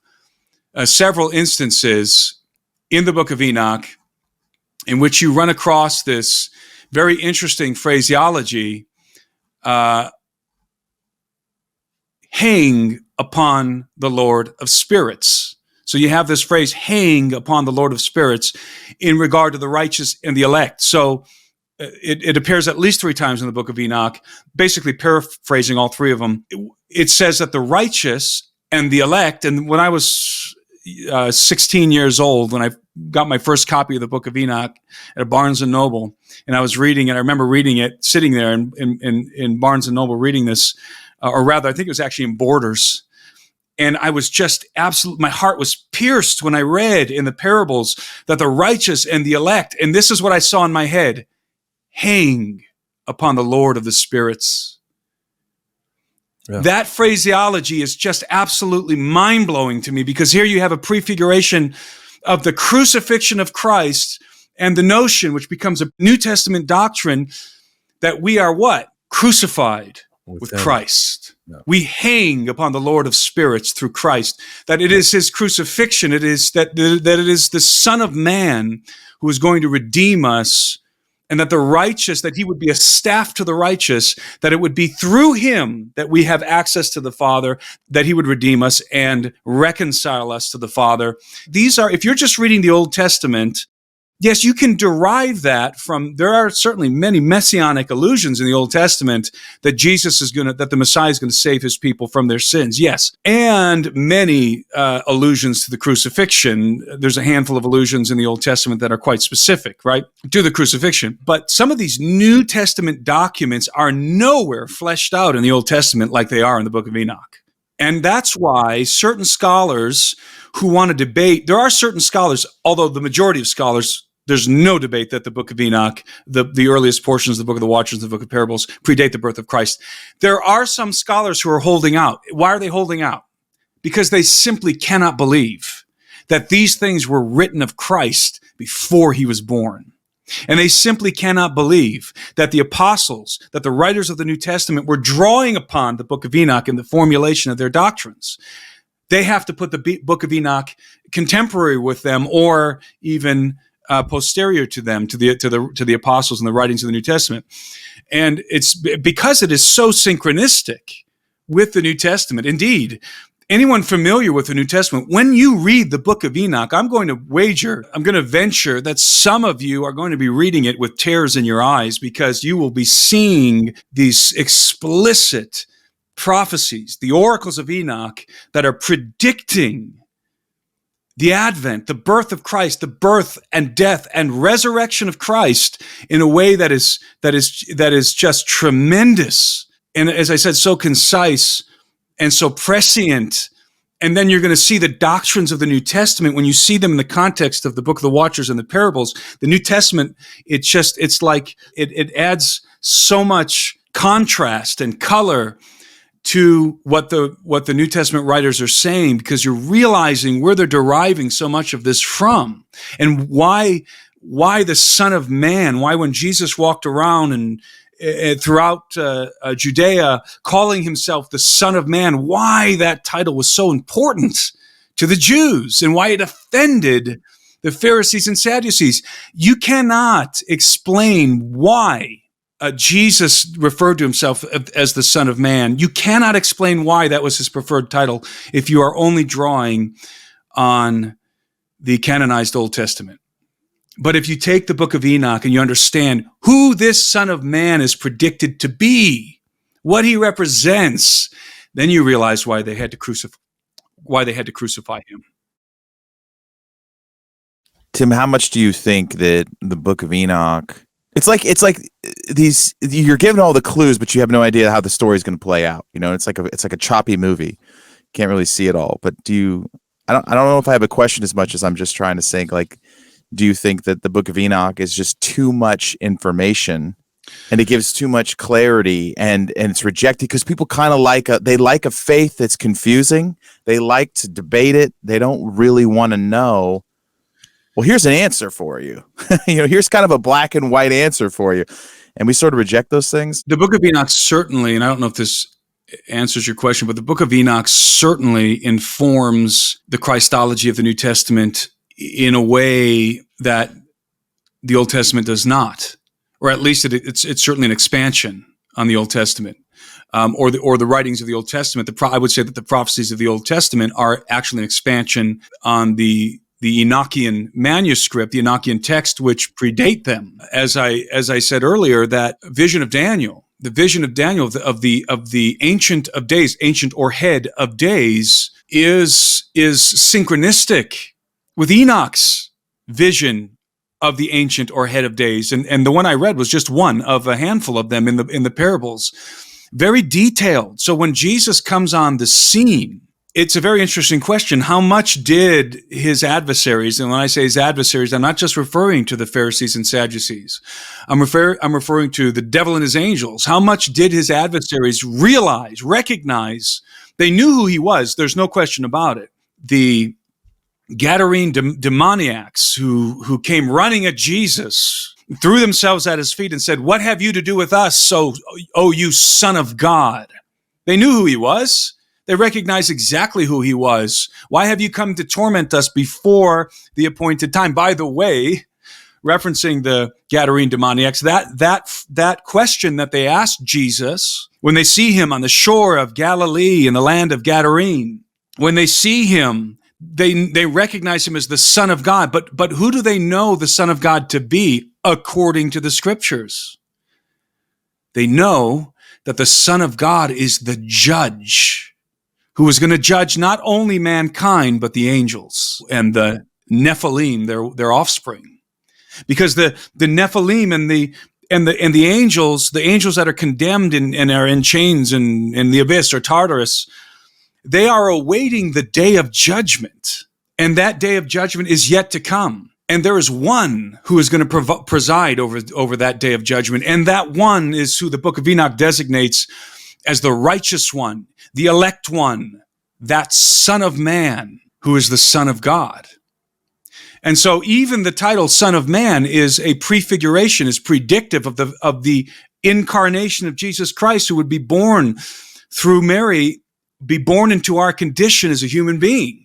several instances in the Book of Enoch in which you run across this very interesting phraseology, hang upon the Lord of Spirits. So you have this phrase, hang upon the Lord of Spirits, in regard to the righteous and the elect. So it appears at least 3 times in the Book of Enoch, basically paraphrasing all 3 of them. It says that the righteous and the elect, and when I was 16 years old, when I got my first copy of the Book of Enoch at Barnes & Noble, and I was reading it, I remember reading it, sitting there in Barnes & Noble reading this, or rather, I think it was actually in Borders. And I was just my heart was pierced when I read in the parables that the righteous and the elect, and this is what I saw in my head, hang upon the Lord of the Spirits. Yeah. That phraseology is just absolutely mind-blowing to me, because here you have a prefiguration of the crucifixion of Christ and the notion, which becomes a New Testament doctrine, that we are what? Crucified with him. Christ. No. We hang upon the Lord of spirits through Christ, that it is his crucifixion, it is that it is the Son of Man who is going to redeem us, and that the righteous, that he would be a staff to the righteous, that it would be through him that we have access to the Father, that he would redeem us and reconcile us to the Father. These are, if you're just reading the Old Testament, yes, you can derive that from, there are certainly many messianic allusions in the Old Testament that that the Messiah is going to save his people from their sins. Yes. And many allusions to the crucifixion. There's a handful of allusions in the Old Testament that are quite specific, right, to the crucifixion. But some of these New Testament documents are nowhere fleshed out in the Old Testament like they are in the Book of Enoch. And that's why certain scholars who want to debate, there are certain scholars, although the majority of scholars, there's no debate that the Book of Enoch, the earliest portions of the Book of the Watchers, the Book of Parables, predate the birth of Christ. There are some scholars who are holding out. Why are they holding out? Because they simply cannot believe that these things were written of Christ before he was born. And they simply cannot believe that the apostles, that the writers of the New Testament were drawing upon the Book of Enoch in the formulation of their doctrines. They have to put the Book of Enoch contemporary with them, or even posterior to them, to the apostles and the writings of the New Testament. And it's because it is so synchronistic with the New Testament. Indeed, anyone familiar with the New Testament, when you read the Book of Enoch, I'm going to venture that some of you are going to be reading it with tears in your eyes, because you will be seeing these explicit prophecies, the oracles of Enoch, that are predicting the advent, the birth of Christ, the birth and death and resurrection of Christ in a way that is just tremendous. And as I said, so concise and so prescient. And then you're going to see the doctrines of the New Testament when you see them in the context of the Book of the Watchers and the Parables. The New Testament, it's like it adds so much contrast and color to what the New Testament writers are saying, because you're realizing where they're deriving so much of this from, and why the Son of Man, why when Jesus walked around and throughout Judea calling himself the Son of Man, why that title was so important to the Jews and why it offended the Pharisees and Sadducees. You cannot explain why Jesus referred to himself as the Son of Man. You cannot explain why that was his preferred title if you are only drawing on the canonized Old Testament. But if you take the Book of Enoch and you understand who this Son of Man is predicted to be, what he represents, then you realize why they had to crucify him. Tim, how much do you think that the Book of Enoch, it's like these, you're given all the clues, but you have no idea how the story is going to play out. You know, it's like a choppy movie. Can't really see it all. But I don't know if I have a question as much as I'm just trying to think, like, do you think that the Book of Enoch is just too much information and it gives too much clarity and it's rejected because people kind of like a faith that's confusing. They like to debate it. They don't really want to know. Well, here's an answer for you. Here's kind of a black and white answer for you. And we sort of reject those things. The Book of Enoch certainly, and I don't know if this answers your question, but the Book of Enoch certainly informs the Christology of the New Testament in a way that the Old Testament does not, or at least it's certainly an expansion on the Old Testament, or the writings of the Old Testament. I would say that the prophecies of the Old Testament are actually an expansion on the Enochian manuscript, the Enochian text, which predate them. As I said earlier, that vision of Daniel, the vision of Daniel of the Ancient of Days, ancient or head of days, is synchronistic with Enoch's vision of the Ancient or head of days. And the one I read was just one of a handful of them in the parables. Very detailed. So when Jesus comes on the scene, it's a very interesting question. How much did his adversaries, and when I say his adversaries, I'm not just referring to the Pharisees and Sadducees. I'm referring to the devil and his angels. How much did his adversaries recognize? They knew who he was. There's no question about it. The Gadarene demoniacs who came running at Jesus threw themselves at his feet and said, "What have you to do with us, O you Son of God?" They knew who he was. They recognized exactly who he was. "Why have you come to torment us before the appointed time?" By the way, referencing the Gadarene demoniacs, that question that they asked Jesus when they see him on the shore of Galilee in the land of Gadarene, when they see him, they recognize him as the Son of God. But who do they know the Son of God to be according to the Scriptures? They know that the Son of God is the judge who is going to judge not only mankind, but the angels and the Nephilim, their offspring. Because the Nephilim and the angels that are condemned and are in chains in the abyss or Tartarus, they are awaiting the day of judgment. And that day of judgment is yet to come. And there is one who is going to preside over that day of judgment. And that one is who the Book of Enoch designates as the righteous one, the elect one, that Son of Man, who is the Son of God. And so even the title Son of Man is a prefiguration, is predictive of the incarnation of Jesus Christ, who would be born through Mary, be born into our condition as a human being.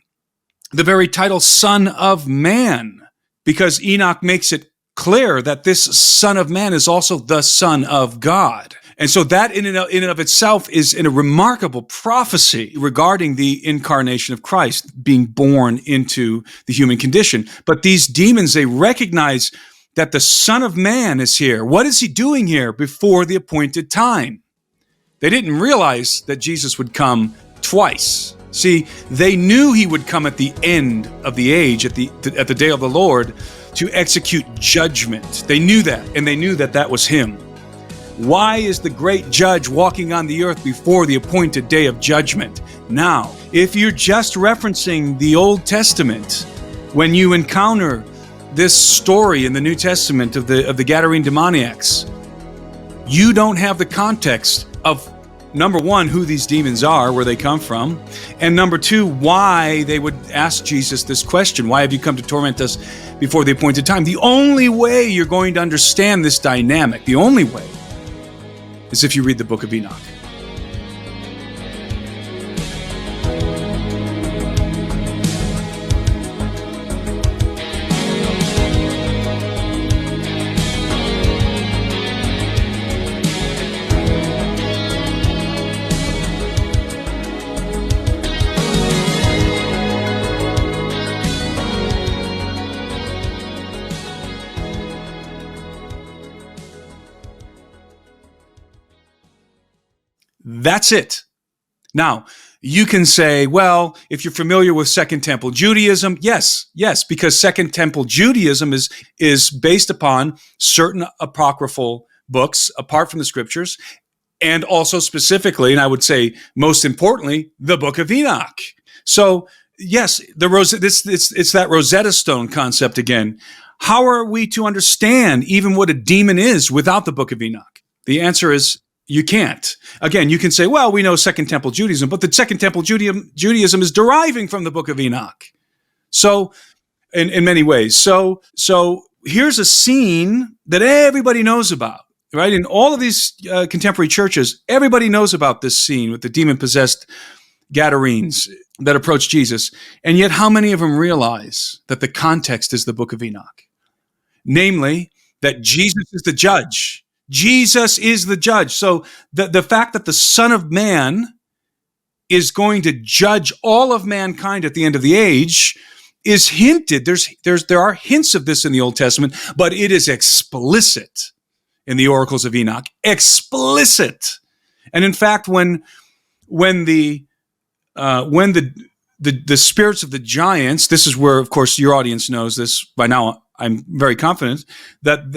The very title Son of Man, because Enoch makes it clear that this Son of Man is also the Son of God. And so that in and of itself is in a remarkable prophecy regarding the incarnation of Christ being born into the human condition. But these demons, they recognize that the Son of Man is here. What is he doing here before the appointed time? They didn't realize that Jesus would come twice. See, they knew he would come at the end of the age, at the day of the Lord, to execute judgment. They knew that, and they knew that was him. Why is the great judge walking on the earth before the appointed day of judgment? Now, if you're just referencing the Old Testament, when you encounter this story in the New Testament of the Gadarene demoniacs, you don't have the context of, number one, who these demons are, where they come from, and number two, why they would ask Jesus this question. Why have you come to torment us before the appointed time? The only way you're going to understand this dynamic, the only way, is if you read the Book of Enoch. That's it. Now, you can say, well, if you're familiar with Second Temple Judaism, yes, because Second Temple Judaism is based upon certain apocryphal books apart from the Scriptures, and also specifically, and I would say most importantly, the Book of Enoch. So, yes, it's that Rosetta Stone concept again. How are we to understand even what a demon is without the Book of Enoch? The answer is, you can't. Again, you can say, well, we know Second Temple Judaism, but the Second Temple Judaism is deriving from the Book of Enoch. So, in many ways. So here's a scene that everybody knows about, right? In all of these contemporary churches, everybody knows about this scene with the demon-possessed Gadarenes that approach Jesus. And yet, how many of them realize that the context is the Book of Enoch? Namely, that Jesus is the judge. Jesus is the judge. So the fact that the Son of Man is going to judge all of mankind at the end of the age is hinted. There are hints of this in the Old Testament, but it is explicit in the oracles of Enoch. Explicit. And in fact, when the spirits of the giants, this is where, of course, your audience knows this by now. I'm very confident that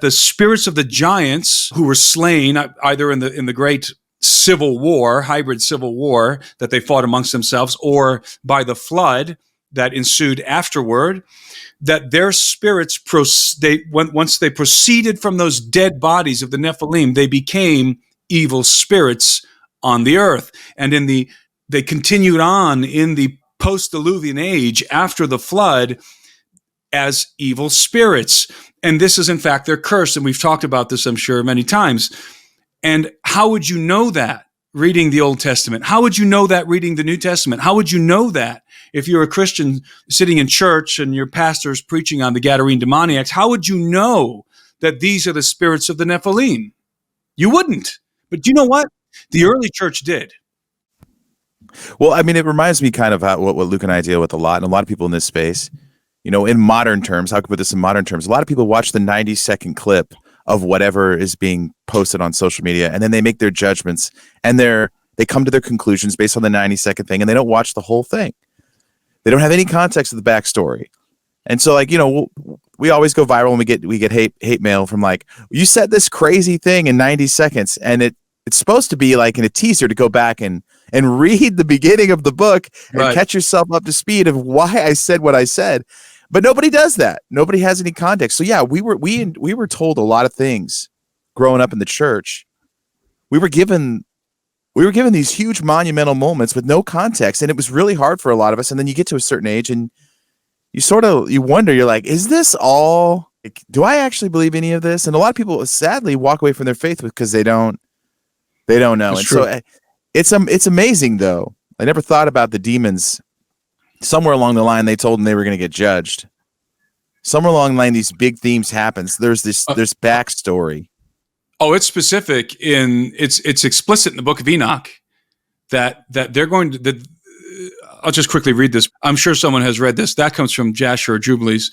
the spirits of the giants who were slain either in the great civil war, hybrid civil war that they fought amongst themselves, or by the flood that ensued afterward, that their spirits, once they proceeded from those dead bodies of the Nephilim, they became evil spirits on the earth. And they continued on in the post-Diluvian age after the flood. as evil spirits. And this is, in fact, their curse. And we've talked about this, I'm sure, many times. And how would you know that reading the Old Testament? How would you know that reading the New Testament? How would you know that if you're a Christian sitting in church and your pastor's preaching on the Gadarene demoniacs? How would you know that these are the spirits of the Nephilim? You wouldn't. But you know what? The early church did. Well, I mean, it reminds me kind of how, what Luke and I deal with a lot, and a lot of people in this space, you know, in modern terms, how can I put this in modern terms? A lot of people watch the 90-second clip of whatever is being posted on social media, and then they make their judgments, and they come to their conclusions based on the 90-second thing, and they don't watch the whole thing. They don't have any context of the backstory. And so, like, you know, we always go viral, and we get hate mail from like, you said this crazy thing in 90 seconds, and it's supposed to be like in a teaser to go back and read the beginning of the book and catch yourself up to speed of why I said what I said. But nobody does that. Nobody has any context. So yeah, we were told a lot of things growing up in the church. We were given these huge monumental moments with no context, and it was really hard for a lot of us. And then you get to a certain age and you wonder, you're like, is this all, like, do I actually believe any of this? And a lot of people sadly walk away from their faith because they don't know. That's and true. So it's amazing though. I never thought about the demons. Somewhere along the line, they told them they were going to get judged. Somewhere along the line, these big themes happens. There's backstory. Oh, it's specific it's explicit in the Book of Enoch that they're going to. I'll just quickly read this. I'm sure someone has read this. That comes from Jasher or Jubilees.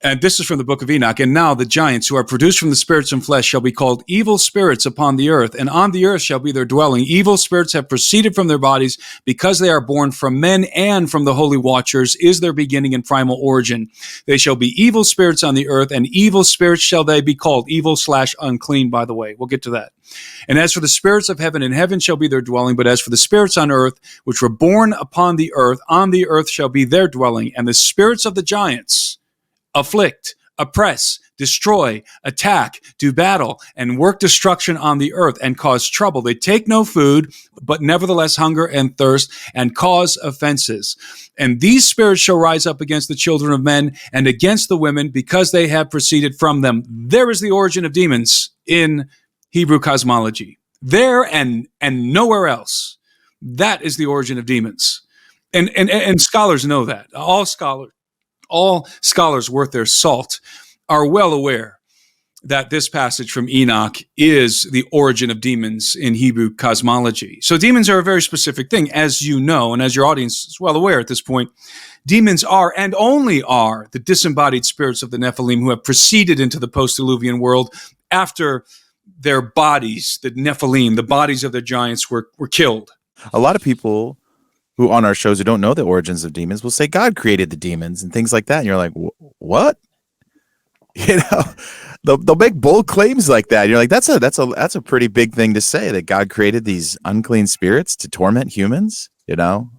And this is from the Book of Enoch. And now the giants who are produced from the spirits and flesh shall be called evil spirits upon the earth, and on the earth shall be their dwelling. Evil spirits have proceeded from their bodies because they are born from men and from the holy watchers is their beginning and primal origin. They shall be evil spirits on the earth, and evil spirits shall they be called. Evil/unclean, by the way. We'll get to that. And as for the spirits of heaven, in heaven shall be their dwelling. But as for the spirits on earth, which were born upon the earth shall be their dwelling. And the spirits of the giants afflict, oppress, destroy, attack, do battle, and work destruction on the earth and cause trouble. They take no food, but nevertheless hunger and thirst and cause offenses. And these spirits shall rise up against the children of men and against the women because they have proceeded from them. There is the origin of demons in Hebrew cosmology. There and nowhere else. That is the origin of demons. And scholars know that. All scholars worth their salt are well aware that this passage from Enoch is the origin of demons in Hebrew cosmology. So demons are a very specific thing, as you know, and as your audience is well aware at this point. Demons are and only are the disembodied spirits of the Nephilim who have proceeded into the post-Diluvian world after their bodies, the Nephilim, the bodies of the giants were killed. A lot of people who on our shows who don't know the origins of demons will say God created the demons and things like that. And you're like, what? You know, they'll make bold claims like that. You're like, that's a pretty big thing to say, that God created these unclean spirits to torment humans, you know?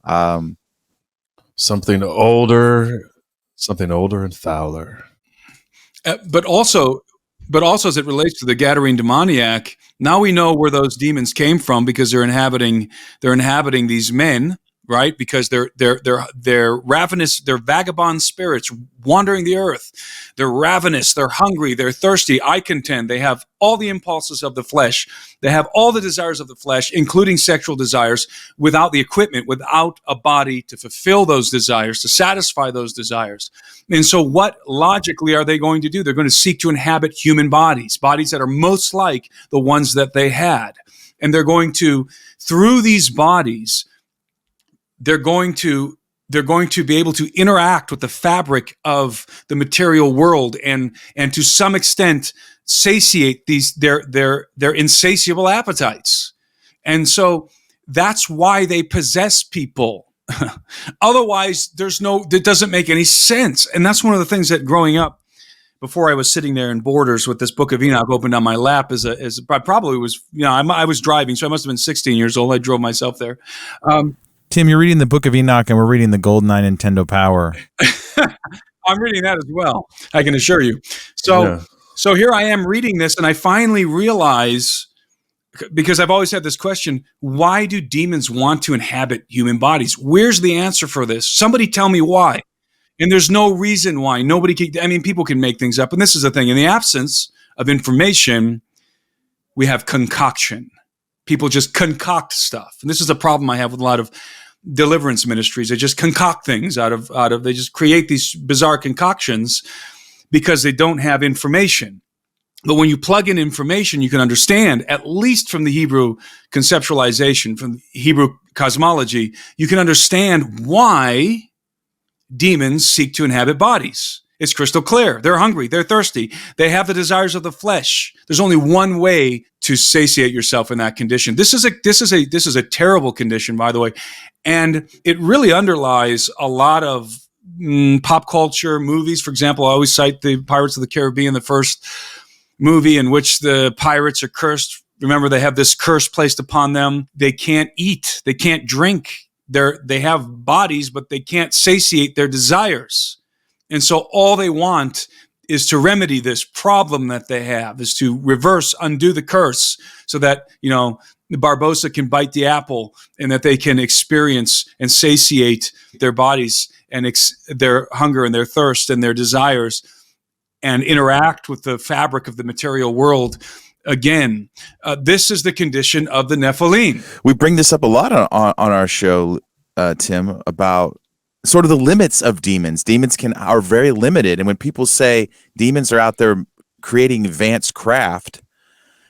Something older and fouler. But also as it relates to the Gadarene demoniac, now we know where those demons came from because they're inhabiting these men, right? Because they're ravenous, they're vagabond spirits wandering the earth. They're ravenous, they're hungry, they're thirsty. I contend they have all the impulses of the flesh. They have all the desires of the flesh, including sexual desires, without the equipment, without a body to fulfill those desires, to satisfy those desires. And so what logically are they going to do? They're going to seek to inhabit human bodies that are most like the ones that they had. And they're going to, through these bodies, they're going to be able to interact with the fabric of the material world and to some extent satiate their insatiable appetites. And so that's why they possess people. Otherwise, it doesn't make any sense. And that's one of the things that growing up, before I was sitting there in Borders with this Book of Enoch opened on my lap, I probably was, you know, I was driving, so I must have been 16 years old. I drove myself there. Tim, you're reading the Book of Enoch, and we're reading the GoldenEye Nintendo Power. I'm reading that as well, I can assure you. So here I am reading this, and I finally realize, because I've always had this question, why do demons want to inhabit human bodies? Where's the answer for this? Somebody tell me why. And there's no reason why people can make things up. And this is the thing, in the absence of information, we have concoction. People just concoct stuff. And this is a problem I have with a lot of deliverance ministries. They just concoct things they just create these bizarre concoctions because they don't have information. But when you plug in information, you can understand, at least from the Hebrew conceptualization, from the Hebrew cosmology, you can understand why demons seek to inhabit bodies. It's crystal clear. They're hungry. They're thirsty. They have the desires of the flesh. There's only one way to satiate yourself in that condition. This is a terrible condition, by the way, and it really underlies a lot of pop culture movies. For example, I always cite the Pirates of the Caribbean, the first movie in which the pirates are cursed. Remember, they have this curse placed upon them. They can't eat. They can't drink. They have bodies, but they can't satiate their desires. And so all they want is to remedy this problem that they have, is to undo the curse so that, Barbossa can bite the apple and that they can experience and satiate their bodies and their hunger and their thirst and their desires and interact with the fabric of the material world. Again, this is the condition of the Nephilim. We bring this up a lot on our show, Tim, about sort of the limits of demons. Demons are very limited. And when people say demons are out there creating advanced craft,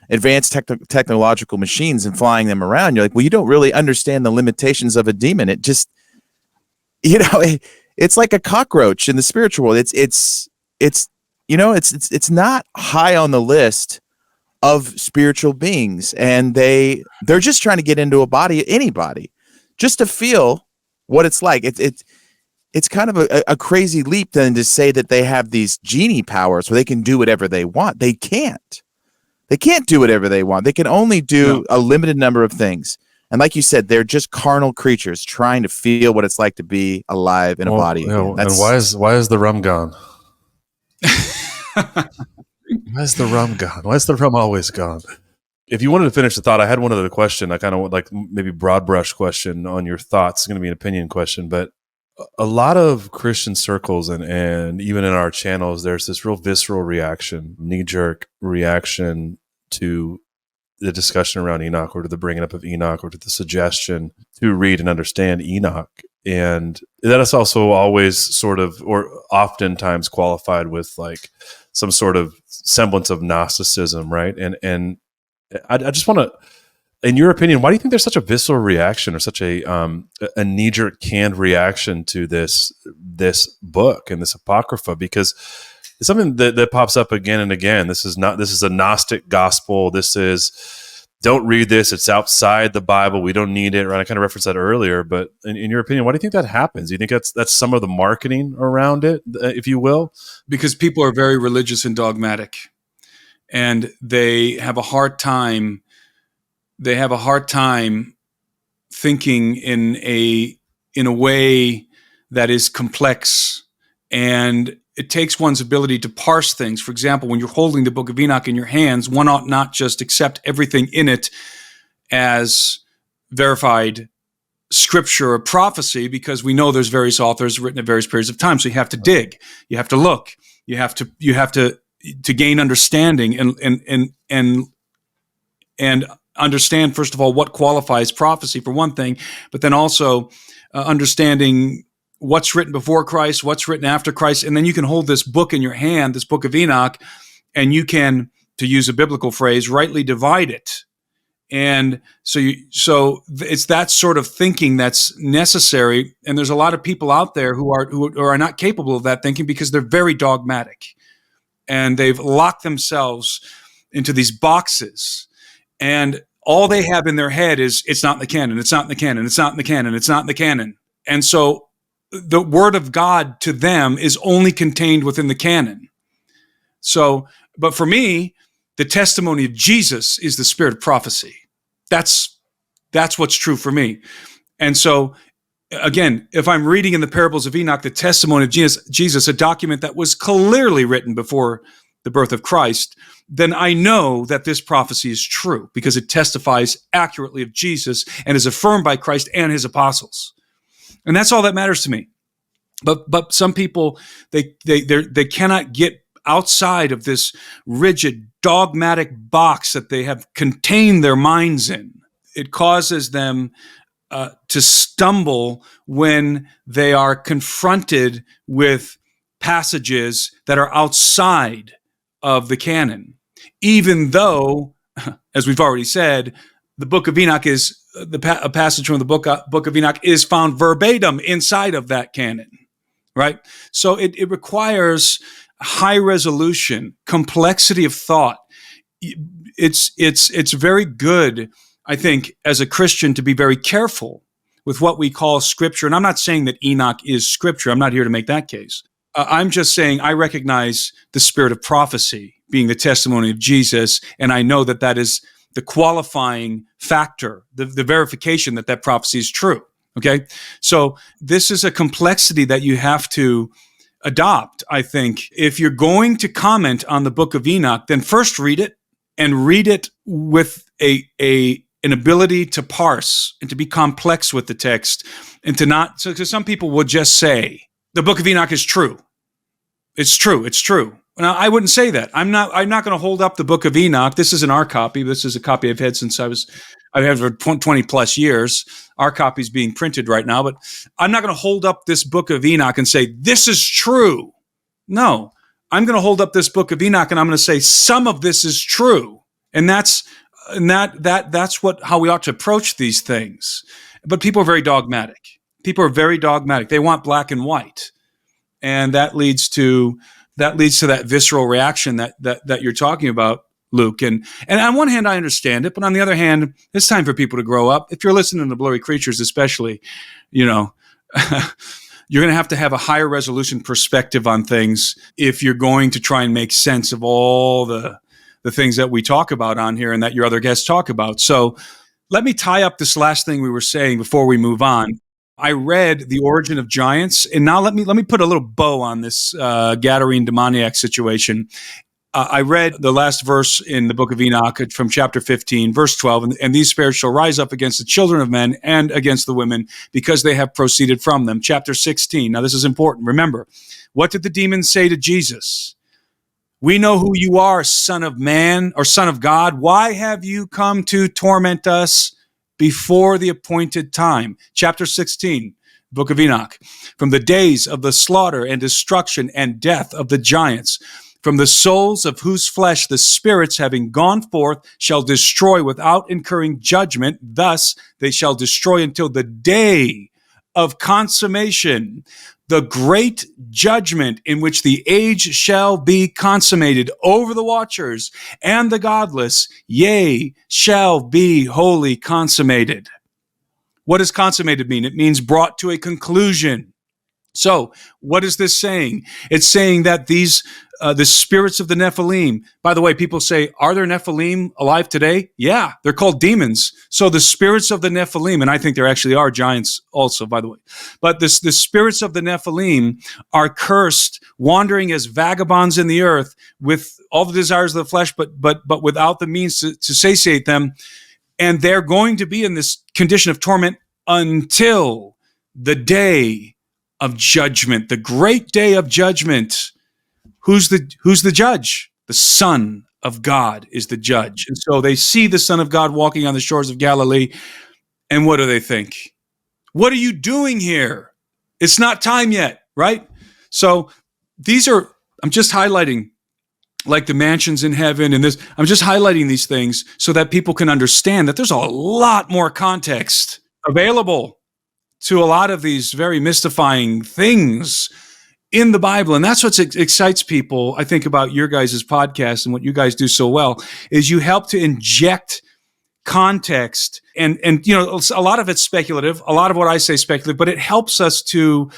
advanced technological machines and flying them around, you're like, well, you don't really understand the limitations of a demon. It just, it's like a cockroach in the spiritual world. It's not high on the list of spiritual beings, and they're just trying to get into a body, anybody, just to feel what it's like. It's kind of a crazy leap then to say that they have these genie powers where they can do whatever they want. They can't do whatever they want. They can only do a limited number of things. And like you said, they're just carnal creatures trying to feel what it's like to be alive in a body. And why is the rum gone? Why is the rum gone? Why is the rum always gone? If you wanted to finish the thought, I had one other question. I kind of want, like, maybe broad brush question on your thoughts. It's going to be an opinion question, but a lot of Christian circles and even in our channels, there's this real visceral reaction, knee-jerk reaction to the discussion around Enoch, or to the bringing up of Enoch, or to the suggestion to read and understand Enoch. And that is also always sort of, or oftentimes qualified with like some sort of semblance of Gnosticism, right? And I just want to, in your opinion, why do you think there's such a visceral reaction, or such a knee-jerk canned reaction to this book and this apocrypha? Because it's something that pops up again and again. This is a Gnostic gospel. This is, don't read this. It's outside the Bible. We don't need it. Right? I kind of referenced that earlier, but in your opinion, why do you think that happens? Do you think that's some of the marketing around it, if you will? Because people are very religious and dogmatic, and they have a hard time thinking in a way that is complex, and it takes one's ability to parse things. For example, when you're holding the Book of Enoch in your hands, one ought not just accept everything in it as verified scripture or prophecy, because we know there's various authors written at various periods of time. So you have to dig, you have to look, you have to gain understanding and understand, first of all, what qualifies prophecy for one thing, but then also understanding what's written before Christ, what's written after Christ. And then you can hold this book in your hand, this Book of Enoch, and you can, to use a biblical phrase, rightly divide it. And so it's that sort of thinking that's necessary. And there's a lot of people out there who are not capable of that thinking, because they're very dogmatic, and they've locked themselves into these boxes. And all they have in their head is, it's not in the canon, it's not in the canon, it's not in the canon, it's not in the canon. And so the word of God to them is only contained within the canon. So, but for me, the testimony of Jesus is the spirit of prophecy. That's what's true for me. And so, again, if I'm reading in the parables of Enoch, the testimony of Jesus, a document that was clearly written before the birth of Christ, then I know that this prophecy is true, because it testifies accurately of Jesus and is affirmed by Christ and his apostles. And that's all that matters to me. But some people, they cannot get outside of this rigid, dogmatic box that they have contained their minds in. It causes them to stumble when they are confronted with passages that are outside of the canon, even though, as we've already said, the Book of Enoch is a passage from the book of Enoch is found verbatim inside of that canon, right? So it requires high resolution, complexity of thought. It's very good, I think, as a Christian to be very careful with what we call Scripture. And I'm not saying that Enoch is Scripture. I'm not here to make that case. I'm just saying I recognize the spirit of prophecy being the testimony of Jesus, and I know that that is the qualifying factor, the verification that prophecy is true, okay? So this is a complexity that you have to adopt, I think. If you're going to comment on the Book of Enoch, then first read it, and read it with an ability to parse and to be complex with the text, and to not, so because some people will just say, the Book of Enoch is true. It's true. It's true. Now, I wouldn't say that. I'm not going to hold up the Book of Enoch. This isn't our copy. This is a copy I've had since I've had for 20 plus years. Our copy is being printed right now, but I'm not going to hold up this Book of Enoch and say, this is true. No, I'm going to hold up this Book of Enoch and I'm going to say some of this is true. And that's how we ought to approach these things. But people are very dogmatic. They want black and white. And that leads to that visceral reaction that you're talking about, Luke. And on one hand, I understand it, but on the other hand, it's time for people to grow up. If you're listening to Blurry Creatures, especially, you're going to have a higher resolution perspective on things if you're going to try and make sense of all the things that we talk about on here and that your other guests talk about. So let me tie up this last thing we were saying before we move on. I read The Origin of Giants, and now let me put a little bow on this Gadarene demoniac situation. I read the last verse in the Book of Enoch from chapter 15, verse 12, and these spirits shall rise up against the children of men and against the women because they have proceeded from them. Chapter 16. Now, this is important. Remember, what did the demons say to Jesus? We know who you are, Son of Man or Son of God. Why have you come to torment us before the appointed time? Chapter 16, Book of Enoch. From the days of the slaughter and destruction and death of the giants, from the souls of whose flesh the spirits, having gone forth, shall destroy without incurring judgment. Thus they shall destroy until the day of consummation, the great judgment in which the age shall be consummated over the watchers and the godless, yea, shall be wholly consummated. What does consummated mean? It means brought to a conclusion. So what is this saying? It's saying that the spirits of the Nephilim, by the way, people say, are there Nephilim alive today? Yeah, they're called demons. So the spirits of the Nephilim, and I think there actually are giants also, by the way, but the spirits of the Nephilim are cursed, wandering as vagabonds in the earth with all the desires of the flesh, but without the means to satiate them. And they're going to be in this condition of torment until the day of judgment, the great day of judgment. Who's the judge? The Son of God is the judge. And so they see the Son of God walking on the shores of Galilee, and what do they think? What are you doing here? It's not time yet, right? So I'm just highlighting like the mansions in heaven and this. I'm just highlighting these things so that people can understand that there's a lot more context available to a lot of these very mystifying things in the Bible. And that's what excites people, I think, about your guys' podcast and what you guys do so well, is you help to inject context. And a lot of it's speculative, a lot of what I say is speculative, but it helps us to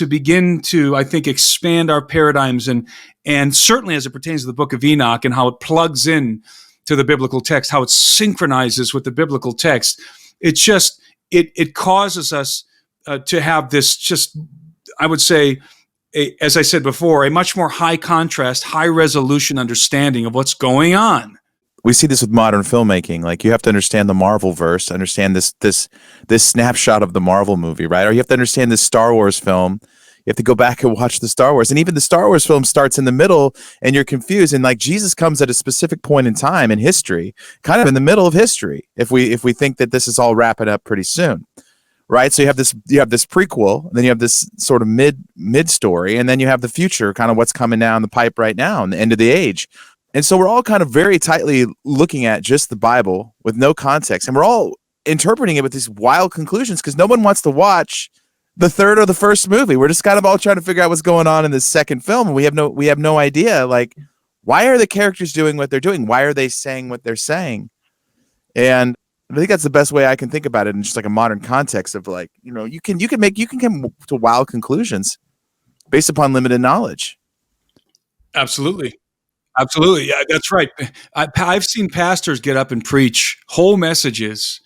begin to, I think, expand our paradigms and certainly as it pertains to the Book of Enoch and how it plugs in to the biblical text, how it synchronizes with the biblical text. It's just, it causes us to have this just, I would say, as I said before, a much more high contrast, high resolution understanding of what's going on. we see this with modern filmmaking. Like, you have to understand the Marvel verse, understand this snapshot of the Marvel movie, right? Or you have to understand this Star Wars film. You have to go back and watch the Star Wars. And even the Star Wars film starts in the middle and you're confused. And like, Jesus comes at a specific point in time in history, kind of in the middle of history, if we think that this is all wrapping up pretty soon. Right. So you have this prequel, and then you have this sort of mid story, and then you have the future, kind of what's coming down the pipe right now and the end of the age. And so we're all kind of very tightly looking at just the Bible with no context. And we're all interpreting it with these wild conclusions because no one wants to watch the third or the first movie. We're just kind of all trying to figure out what's going on in this second film. And we have no idea, like, why are the characters doing what they're doing? Why are they saying what they're saying? And I think that's the best way I can think about it in just like a modern context of, like, you know, you can come to wild conclusions based upon limited knowledge. Absolutely. Yeah, that's right. I've seen pastors get up and preach whole messages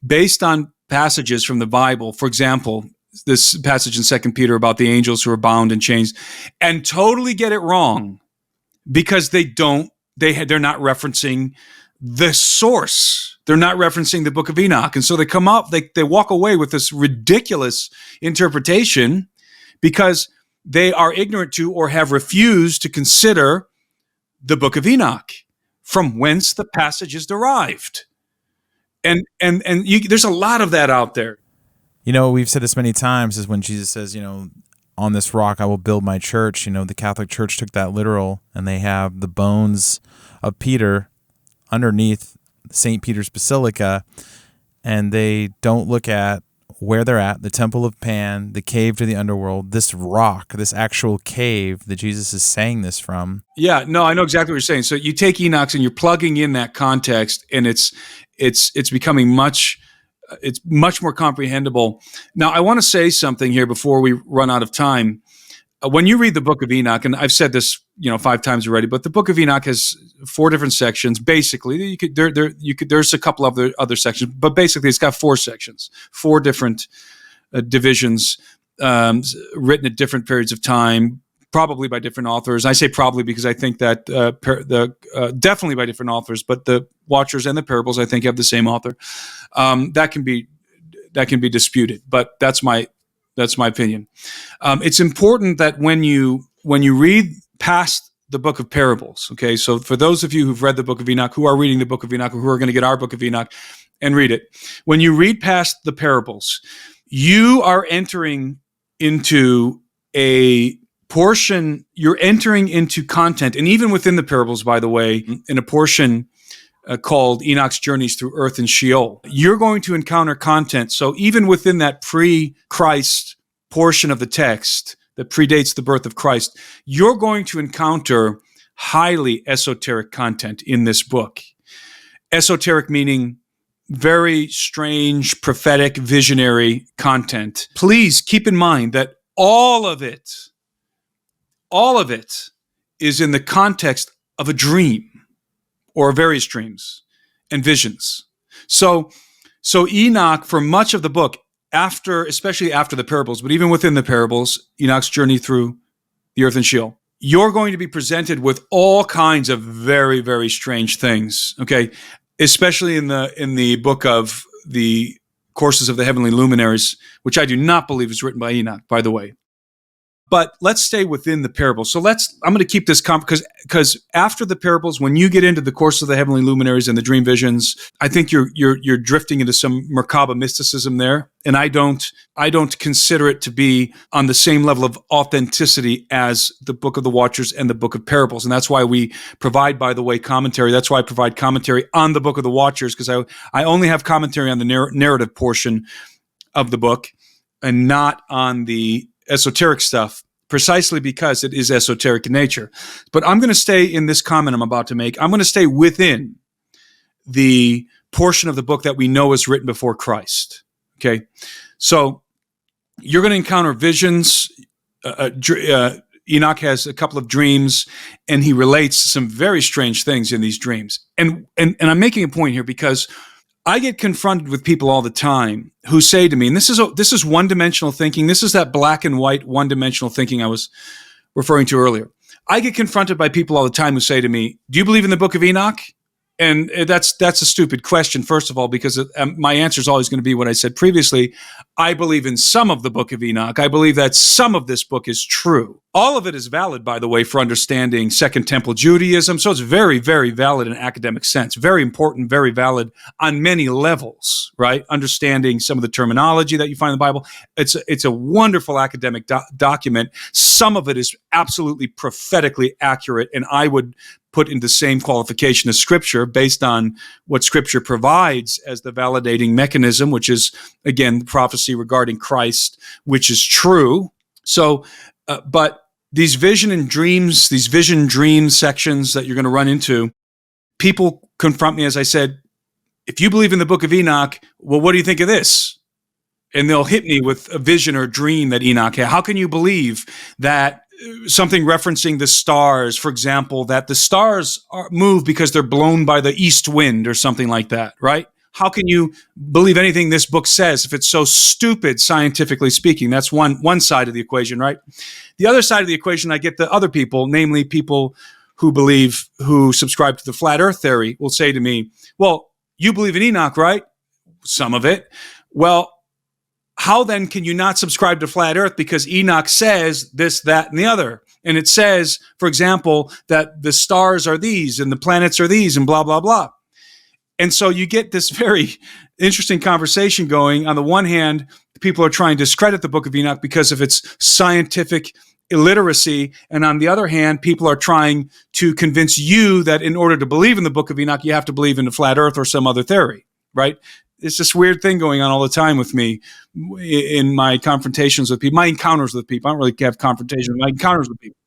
based on passages from the Bible. For example, this passage in 2 Peter about the angels who are bound and chains, and totally get it wrong because they're not referencing the source. They're not referencing the Book of Enoch. And so they come up, they walk away with this ridiculous interpretation because they are ignorant to or have refused to consider the Book of Enoch, from whence the passage is derived. And there's a lot of that out there. You know, we've said this many times, is when Jesus says, you know, on this rock I will build my church. You know, the Catholic Church took that literal, and they have the bones of Peter underneath St. Peter's Basilica, and they don't look at where they're at, the Temple of Pan, the cave to the underworld, this rock, this actual cave that Jesus is saying this from. Yeah, no, I know exactly what you're saying. So you take Enoch and you're plugging in that context, and it's becoming much more comprehensible. Now, I want to say something here before we run out of time. When you read the Book of Enoch, and I've said this, 5 times already, but the Book of Enoch has 4 different sections. Basically, there's a couple of other sections, but basically it's got 4 sections, 4 different divisions, written at different periods of time, probably by different authors. I say probably because I think that definitely by different authors, but the Watchers and the Parables, I think, have the same author. That can be disputed, but that's my opinion. It's important that when you read past the Book of Parables, okay, so for those of you who've read the Book of Enoch, who are reading the Book of Enoch, or who are going to get our Book of Enoch and read it, when you read past the parables, you are entering into a portion, you're entering into content, and even within the parables, by the way, in a portion called Enoch's Journeys Through Earth and Sheol, you're going to encounter content. So even within that pre-Christ portion of the text that predates the birth of Christ, you're going to encounter highly esoteric content in this book. Esoteric meaning very strange, prophetic, visionary content. Please keep in mind that all of it is in the context of a dream or various dreams and visions. So Enoch, for much of the book, especially after the parables, but even within the parables, Enoch's journey through the earth and Sheol, you're going to be presented with all kinds of very, very strange things, okay? Especially in the book of the Courses of the Heavenly Luminaries, which I do not believe is written by Enoch, by the way. But let's stay within the parables. So I'm going to keep this because after the parables, when you get into the Course of the Heavenly Luminaries and the dream visions, I think you're drifting into some Merkaba mysticism there, and I don't consider it to be on the same level of authenticity as the Book of the Watchers and the Book of Parables, and that's why we provide, by the way, commentary. That's why I provide commentary on the Book of the Watchers, because I only have commentary on the narrative portion of the book and not on the esoteric stuff, precisely because it is esoteric in nature. But I'm going to stay in this comment I'm about to make. I'm going to stay within the portion of the book that we know is written before Christ. Okay, so you're going to encounter visions. Enoch has a couple of dreams, and he relates some very strange things in these dreams. And I'm making a point here because I get confronted with people all the time who say to me, and this is one-dimensional thinking. This is that black and white one-dimensional thinking I was referring to earlier. I get confronted by people all the time who say to me, "Do you believe in the Book of Enoch?" And that's a stupid question, first of all, because my answer is always going to be what I said previously. I believe in some of the Book of Enoch. I believe that some of this book is true. All of it is valid, by the way, for understanding Second Temple Judaism. So it's very, very valid in an academic sense. Very important, very valid on many levels, right? Understanding some of the terminology that you find in the Bible. It's a wonderful academic document. Some of it is absolutely prophetically accurate, and I would put in the same qualification as Scripture based on what Scripture provides as the validating mechanism, which is, again, prophecy regarding Christ, which is true. So, but these vision dream sections that you're going to run into, people confront me, as I said, if you believe in the Book of Enoch, well, what do you think of this? And they'll hit me with a vision or dream that Enoch had. How can you believe that something referencing the stars, for example, that the stars move because they're blown by the east wind or something like that, right? How can you believe anything this book says if it's so stupid, scientifically speaking? That's one side of the equation, right? The other side of the equation, I get the other people, namely people who subscribe to the flat earth theory, will say to me, well, you believe in Enoch, right? Some of it. Well, how then can you not subscribe to flat earth? Because Enoch says this, that, and the other. And it says, for example, that the stars are these and the planets are these and blah, blah, blah. And so you get this very interesting conversation going. On the one hand, people are trying to discredit the Book of Enoch because of its scientific illiteracy. And on the other hand, people are trying to convince you that in order to believe in the Book of Enoch, you have to believe in the flat earth or some other theory, right? It's this weird thing going on all the time with me in my confrontations with people, my encounters with people. I don't really have confrontations, my encounters with people.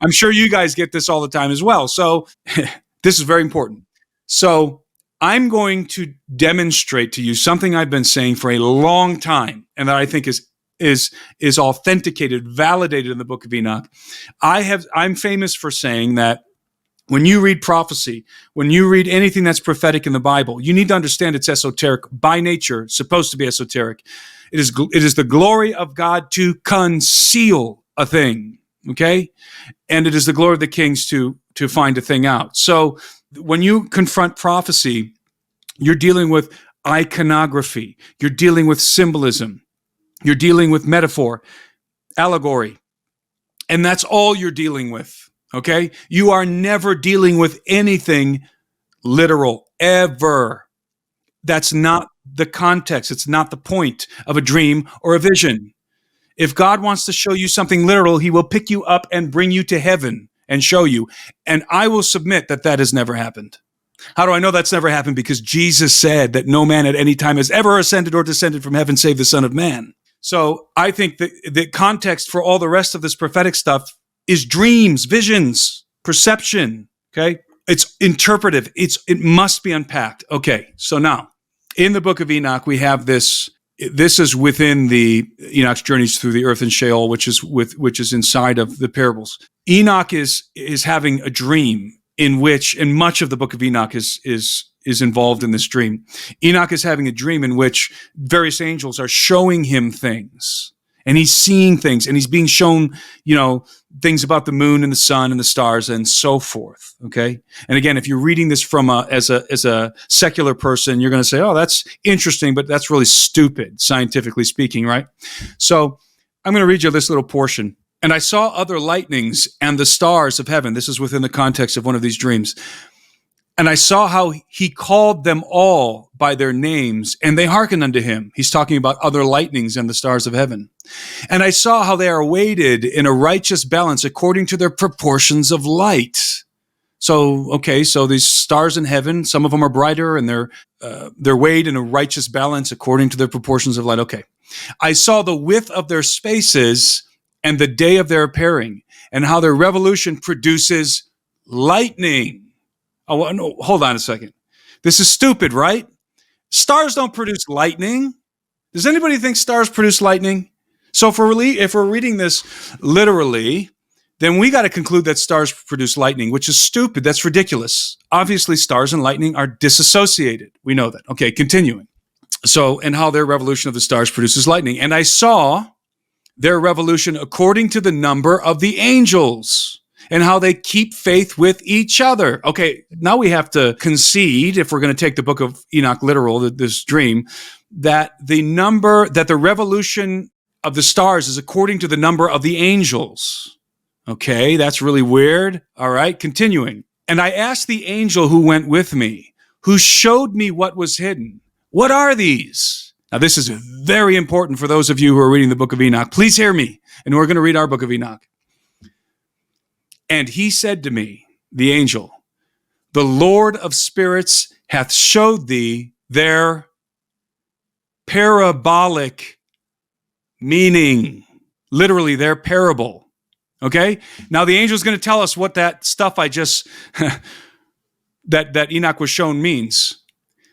I'm sure you guys get this all the time as well. So this is very important. So I'm going to demonstrate to you something I've been saying for a long time and that I think is authenticated, validated in the Book of Enoch. I'm famous for saying that when you read prophecy, when you read anything that's prophetic in the Bible, you need to understand it's esoteric by nature, supposed to be esoteric. It is the glory of God to conceal a thing, okay? And it is the glory of the kings to find a thing out. So when you confront prophecy, you're dealing with iconography. You're dealing with symbolism. You're dealing with metaphor, allegory. And that's all you're dealing with. Okay? You are never dealing with anything literal, ever. That's not the context. It's not the point of a dream or a vision. If God wants to show you something literal, he will pick you up and bring you to heaven and show you. And I will submit that that has never happened. How do I know that's never happened? Because Jesus said that no man at any time has ever ascended or descended from heaven save the Son of Man. So I think that the context for all the rest of this prophetic stuff is dreams, visions, perception, okay? It's interpretive. It must be unpacked. Okay, so now, in the Book of Enoch, we have this. This is within the Enoch's journeys through the earth and Sheol, which is inside of the parables. Enoch is having a dream in which, and much of the Book of Enoch is involved in this dream. Enoch is having a dream in which various angels are showing him things. And he's seeing things, and he's being shown, things about the moon and the sun and the stars and so forth. Okay. And again, if you're reading this from as a secular person, you're going to say, "Oh, that's interesting, but that's really stupid, scientifically speaking," right? So I'm going to read you this little portion. And I saw other lightnings and the stars of heaven. This is within the context of one of these dreams. And I saw how he called them all by their names, and they hearkened unto him. He's talking about other lightnings and the stars of heaven. And I saw how they are weighted in a righteous balance according to their proportions of light. So these stars in heaven, some of them are brighter, and they're weighed in a righteous balance according to their proportions of light. Okay. I saw the width of their spaces and the day of their appearing, and how their revolution produces lightning. Oh, no, hold on a second. This is stupid, right? Stars don't produce lightning. Does anybody think stars produce lightning? So if we're reading this literally, then we got to conclude that stars produce lightning, which is stupid. That's ridiculous. Obviously, stars and lightning are disassociated. We know that. Okay, continuing. So, and how their revolution of the stars produces lightning. And I saw their revolution according to the number of the angels. and how they keep faith with each other. Okay, now we have to concede, if we're going to take the Book of Enoch literal, this dream, that the revolution of the stars is according to the number of the angels. Okay, that's really weird. All right, continuing. And I asked the angel who went with me, who showed me what was hidden, what are these? Now, this is very important for those of you who are reading the Book of Enoch. Please hear me, and we're going to read our Book of Enoch. And he said to me, the angel, the Lord of spirits hath showed thee their parabolic meaning. Literally, their parable. Okay? Now, the angel is going to tell us what that stuff I just, that Enoch was shown means.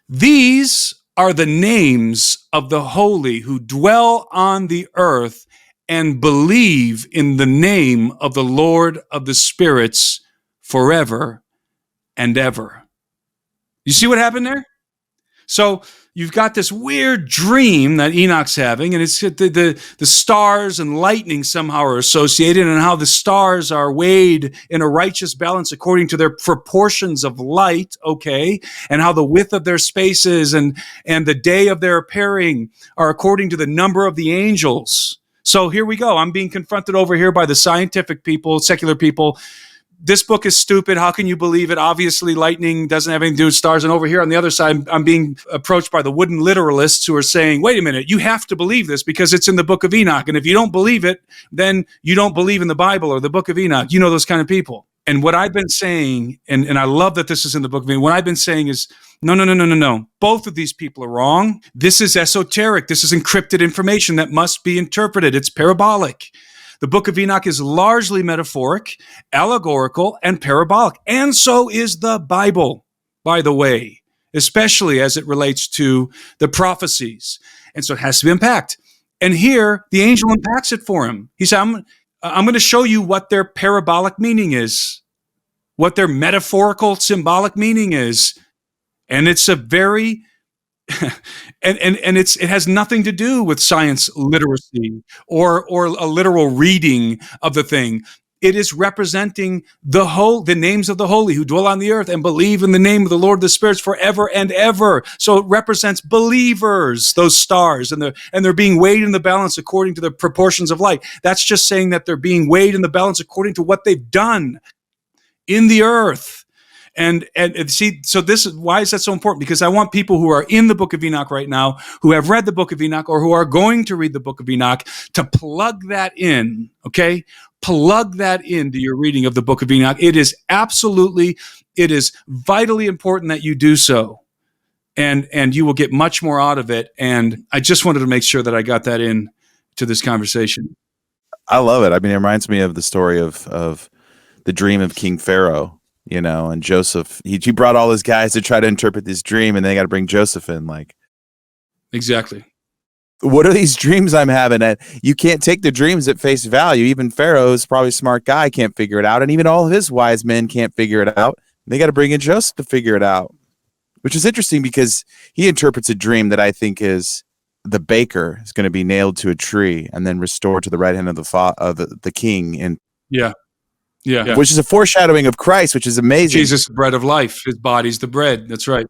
These are the names of the holy who dwell on the earth and believe in the name of the Lord of the spirits forever and ever. You see what happened there? So you've got this weird dream that Enoch's having, and it's the stars and lightning somehow are associated, and how the stars are weighed in a righteous balance according to their proportions of light, okay, and how the width of their spaces and the day of their appearing are according to the number of the angels. So here we go. I'm being confronted over here by the scientific people, secular people. This book is stupid. How can you believe it? Obviously, lightning doesn't have anything to do with stars. And over here on the other side, I'm being approached by the wooden literalists who are saying, wait a minute, you have to believe this because it's in the Book of Enoch. And if you don't believe it, then you don't believe in the Bible or the Book of Enoch. You know those kind of people. And what I've been saying, and I love that this is in the Book of Enoch, what I've been saying is, no. Both of these people are wrong. This is esoteric. This is encrypted information that must be interpreted. It's parabolic. The Book of Enoch is largely metaphoric, allegorical, and parabolic. And so is the Bible, by the way, especially as it relates to the prophecies. And so it has to be unpacked. And here, the angel unpacks it for him. He said, I'm going to show you what their parabolic meaning is, what their metaphorical, symbolic meaning is. And it's a very... and it has nothing to do with science literacy or a literal reading of the thing. It is representing the names of the holy who dwell on the earth and believe in the name of the Lord of the spirits forever and ever. So it represents believers, those stars, and they're being weighed in the balance according to the proportions of light. That's just saying that they're being weighed in the balance according to what they've done in the earth. And see, so why is that so important? Because I want people who are in the Book of Enoch right now, who have read the Book of Enoch or who are going to read the Book of Enoch, to plug that in, okay? Plug that into your reading of the Book of Enoch. It is vitally important that you do so. And you will get much more out of it. And I just wanted to make sure that I got that in to this conversation. I love it. I mean, it reminds me of the story of the dream of King Pharaoh. You know, and Joseph, he brought all his guys to try to interpret this dream, and they got to bring Joseph in. Like, exactly. What are these dreams I'm having? And you can't take the dreams at face value. Even Pharaoh, who's probably a smart guy, can't figure it out, and even all of his wise men can't figure it out. They got to bring in Joseph to figure it out, which is interesting because he interprets a dream that I think is the baker is going to be nailed to a tree and then restored to the right hand of the king. And yeah. Which is a foreshadowing of Christ, which is amazing. Jesus, the bread of life. His body's the bread. That's right.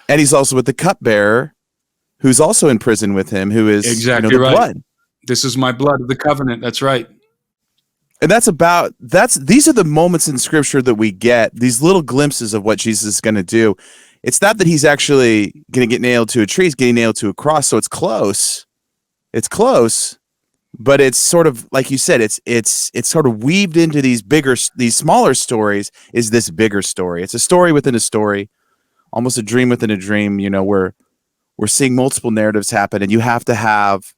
And he's also with the cupbearer, who's also in prison with him, who is exactly the right. blood. This is my blood of the covenant. That's right. And these are the moments in Scripture that we get, these little glimpses of what Jesus is going to do. It's not that he's actually going to get nailed to a tree; he's getting nailed to a cross. So it's close. It's close. But it's sort of like you said, it's sort of weaved into these smaller stories is this bigger story. It's a story within a story, almost a dream within a dream, you know, where we're seeing multiple narratives happen, and you have to have,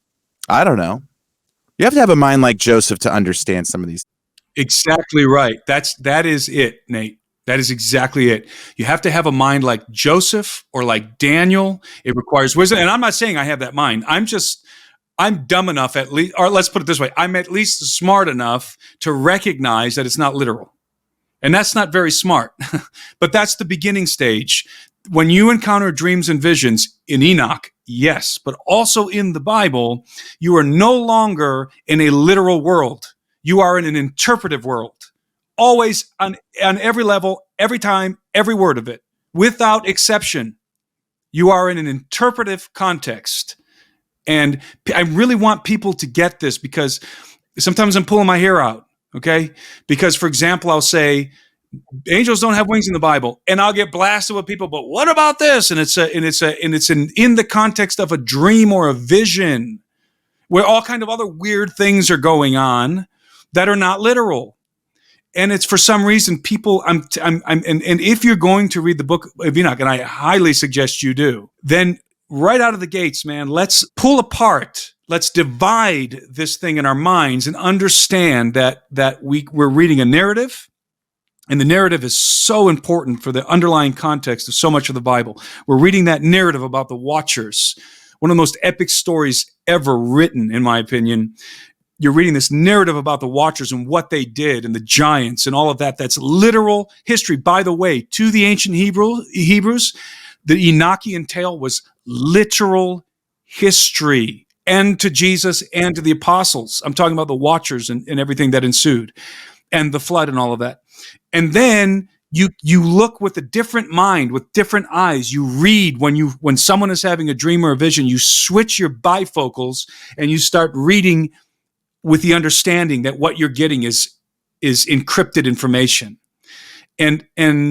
you have to have a mind like Joseph to understand some of these. Exactly right. That is it, Nate. That is exactly it. You have to have a mind like Joseph or like Daniel. It requires wisdom. And I'm not saying I have that mind. I'm dumb enough, at least, or let's put it this way, I'm at least smart enough to recognize that it's not literal. And that's not very smart, but that's the beginning stage. When you encounter dreams and visions in Enoch, yes, but also in the Bible, you are no longer in a literal world. You are in an interpretive world. Always on every level, every time, every word of it, without exception. You are in an interpretive context. And I really want people to get this, because sometimes I'm pulling my hair out, okay? Because, for example, I'll say, angels don't have wings in the Bible, and I'll get blasted with people, but what about this? And it's in the context of a dream or a vision, where all kind of other weird things are going on that are not literal. And it's for some reason people, and if you're going to read the Book of Enoch, and I highly suggest you do, then right out of the gates, man, let's pull apart, let's divide this thing in our minds and understand that we're reading a narrative, and the narrative is so important for the underlying context of so much of the Bible. We're reading that narrative about the Watchers, one of the most epic stories ever written, in my opinion. You're reading this narrative about the Watchers and what they did and the giants and all of that. That's literal history. By the way, to the ancient Hebrews, the Enochian tale was literal history, and to Jesus and to the apostles. I'm talking about the Watchers and everything that ensued, and the flood and all of that. And then you look with a different mind, with different eyes. You read when someone is having a dream or a vision, you switch your bifocals and you start reading with the understanding that what you're getting is encrypted information. And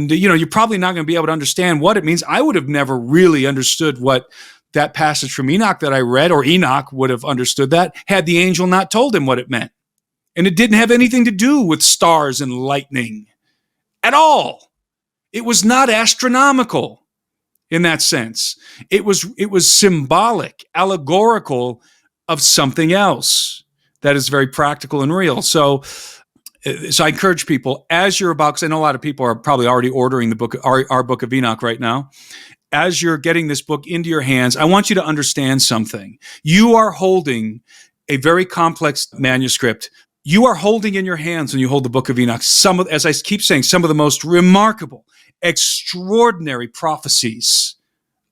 you're probably not going to be able to understand what it means. I would have never really understood what that passage from Enoch that I read, or Enoch would have understood that, had the angel not told him what it meant. And it didn't have anything to do with stars and lightning at all. It was not astronomical in that sense. It was symbolic, allegorical of something else that is very practical and real. So I encourage people, as you're about, because I know a lot of people are probably already ordering the book, our Book of Enoch right now. As you're getting this book into your hands, I want you to understand something. You are holding a very complex manuscript. You are holding in your hands, when you hold the Book of Enoch, as I keep saying, some of the most remarkable, extraordinary prophecies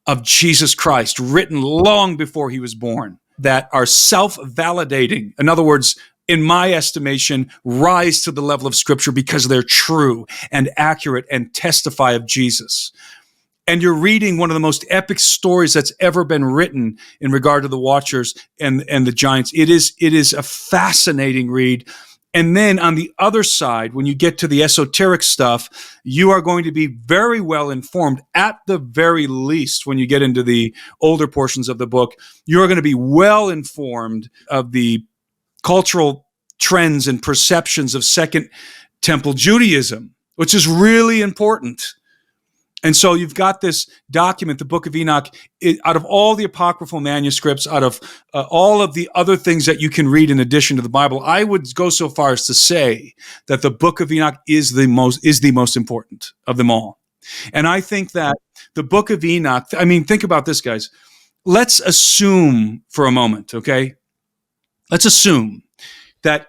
of Jesus Christ, written long before he was born, that are self-validating. In other words, in my estimation, rise to the level of Scripture because they're true and accurate and testify of Jesus. And you're reading one of the most epic stories that's ever been written in regard to the Watchers and the giants. It is a fascinating read. And then on the other side, when you get to the esoteric stuff, you are going to be very well informed. At the very least, when you get into the older portions of the book, you're going to be well informed of the cultural trends and perceptions of Second Temple Judaism, which is really important. And so you've got this document, the Book of Enoch, out of all the apocryphal manuscripts, out of all of the other things that you can read in addition to the Bible, I would go so far as to say that the Book of Enoch is the most important of them all. And I think that the Book of Enoch, I mean, think about this, guys. Let's assume for a moment, okay? Let's assume that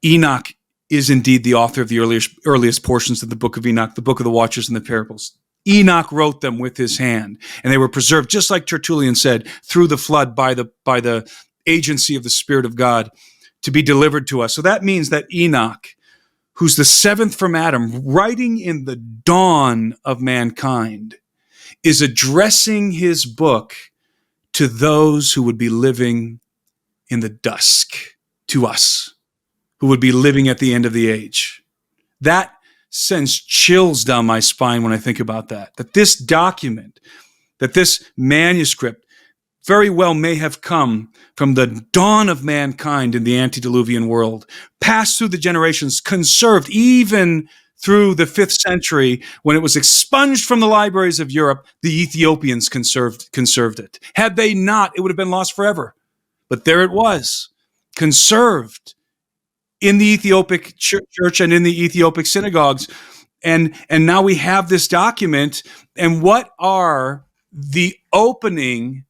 Enoch is indeed the author of the earliest portions of the Book of Enoch, the Book of the Watchers and the Parables. Enoch wrote them with his hand, and they were preserved, just like Tertullian said, through the flood by the agency of the Spirit of God to be delivered to us. So that means that Enoch, who's the seventh from Adam, writing in the dawn of mankind, is addressing his book to those who would be living in the dusk, to us, who would be living at the end of the age. That sends chills down my spine when I think about that this document, that this manuscript very well may have come from the dawn of mankind in the antediluvian world, passed through the generations, conserved even through the 5th century when it was expunged from the libraries of Europe. The Ethiopians conserved it. Had they not, it would have been lost forever. But there it was, conserved in the Ethiopic church and in the Ethiopic synagogues. And now we have this document. And what are the opening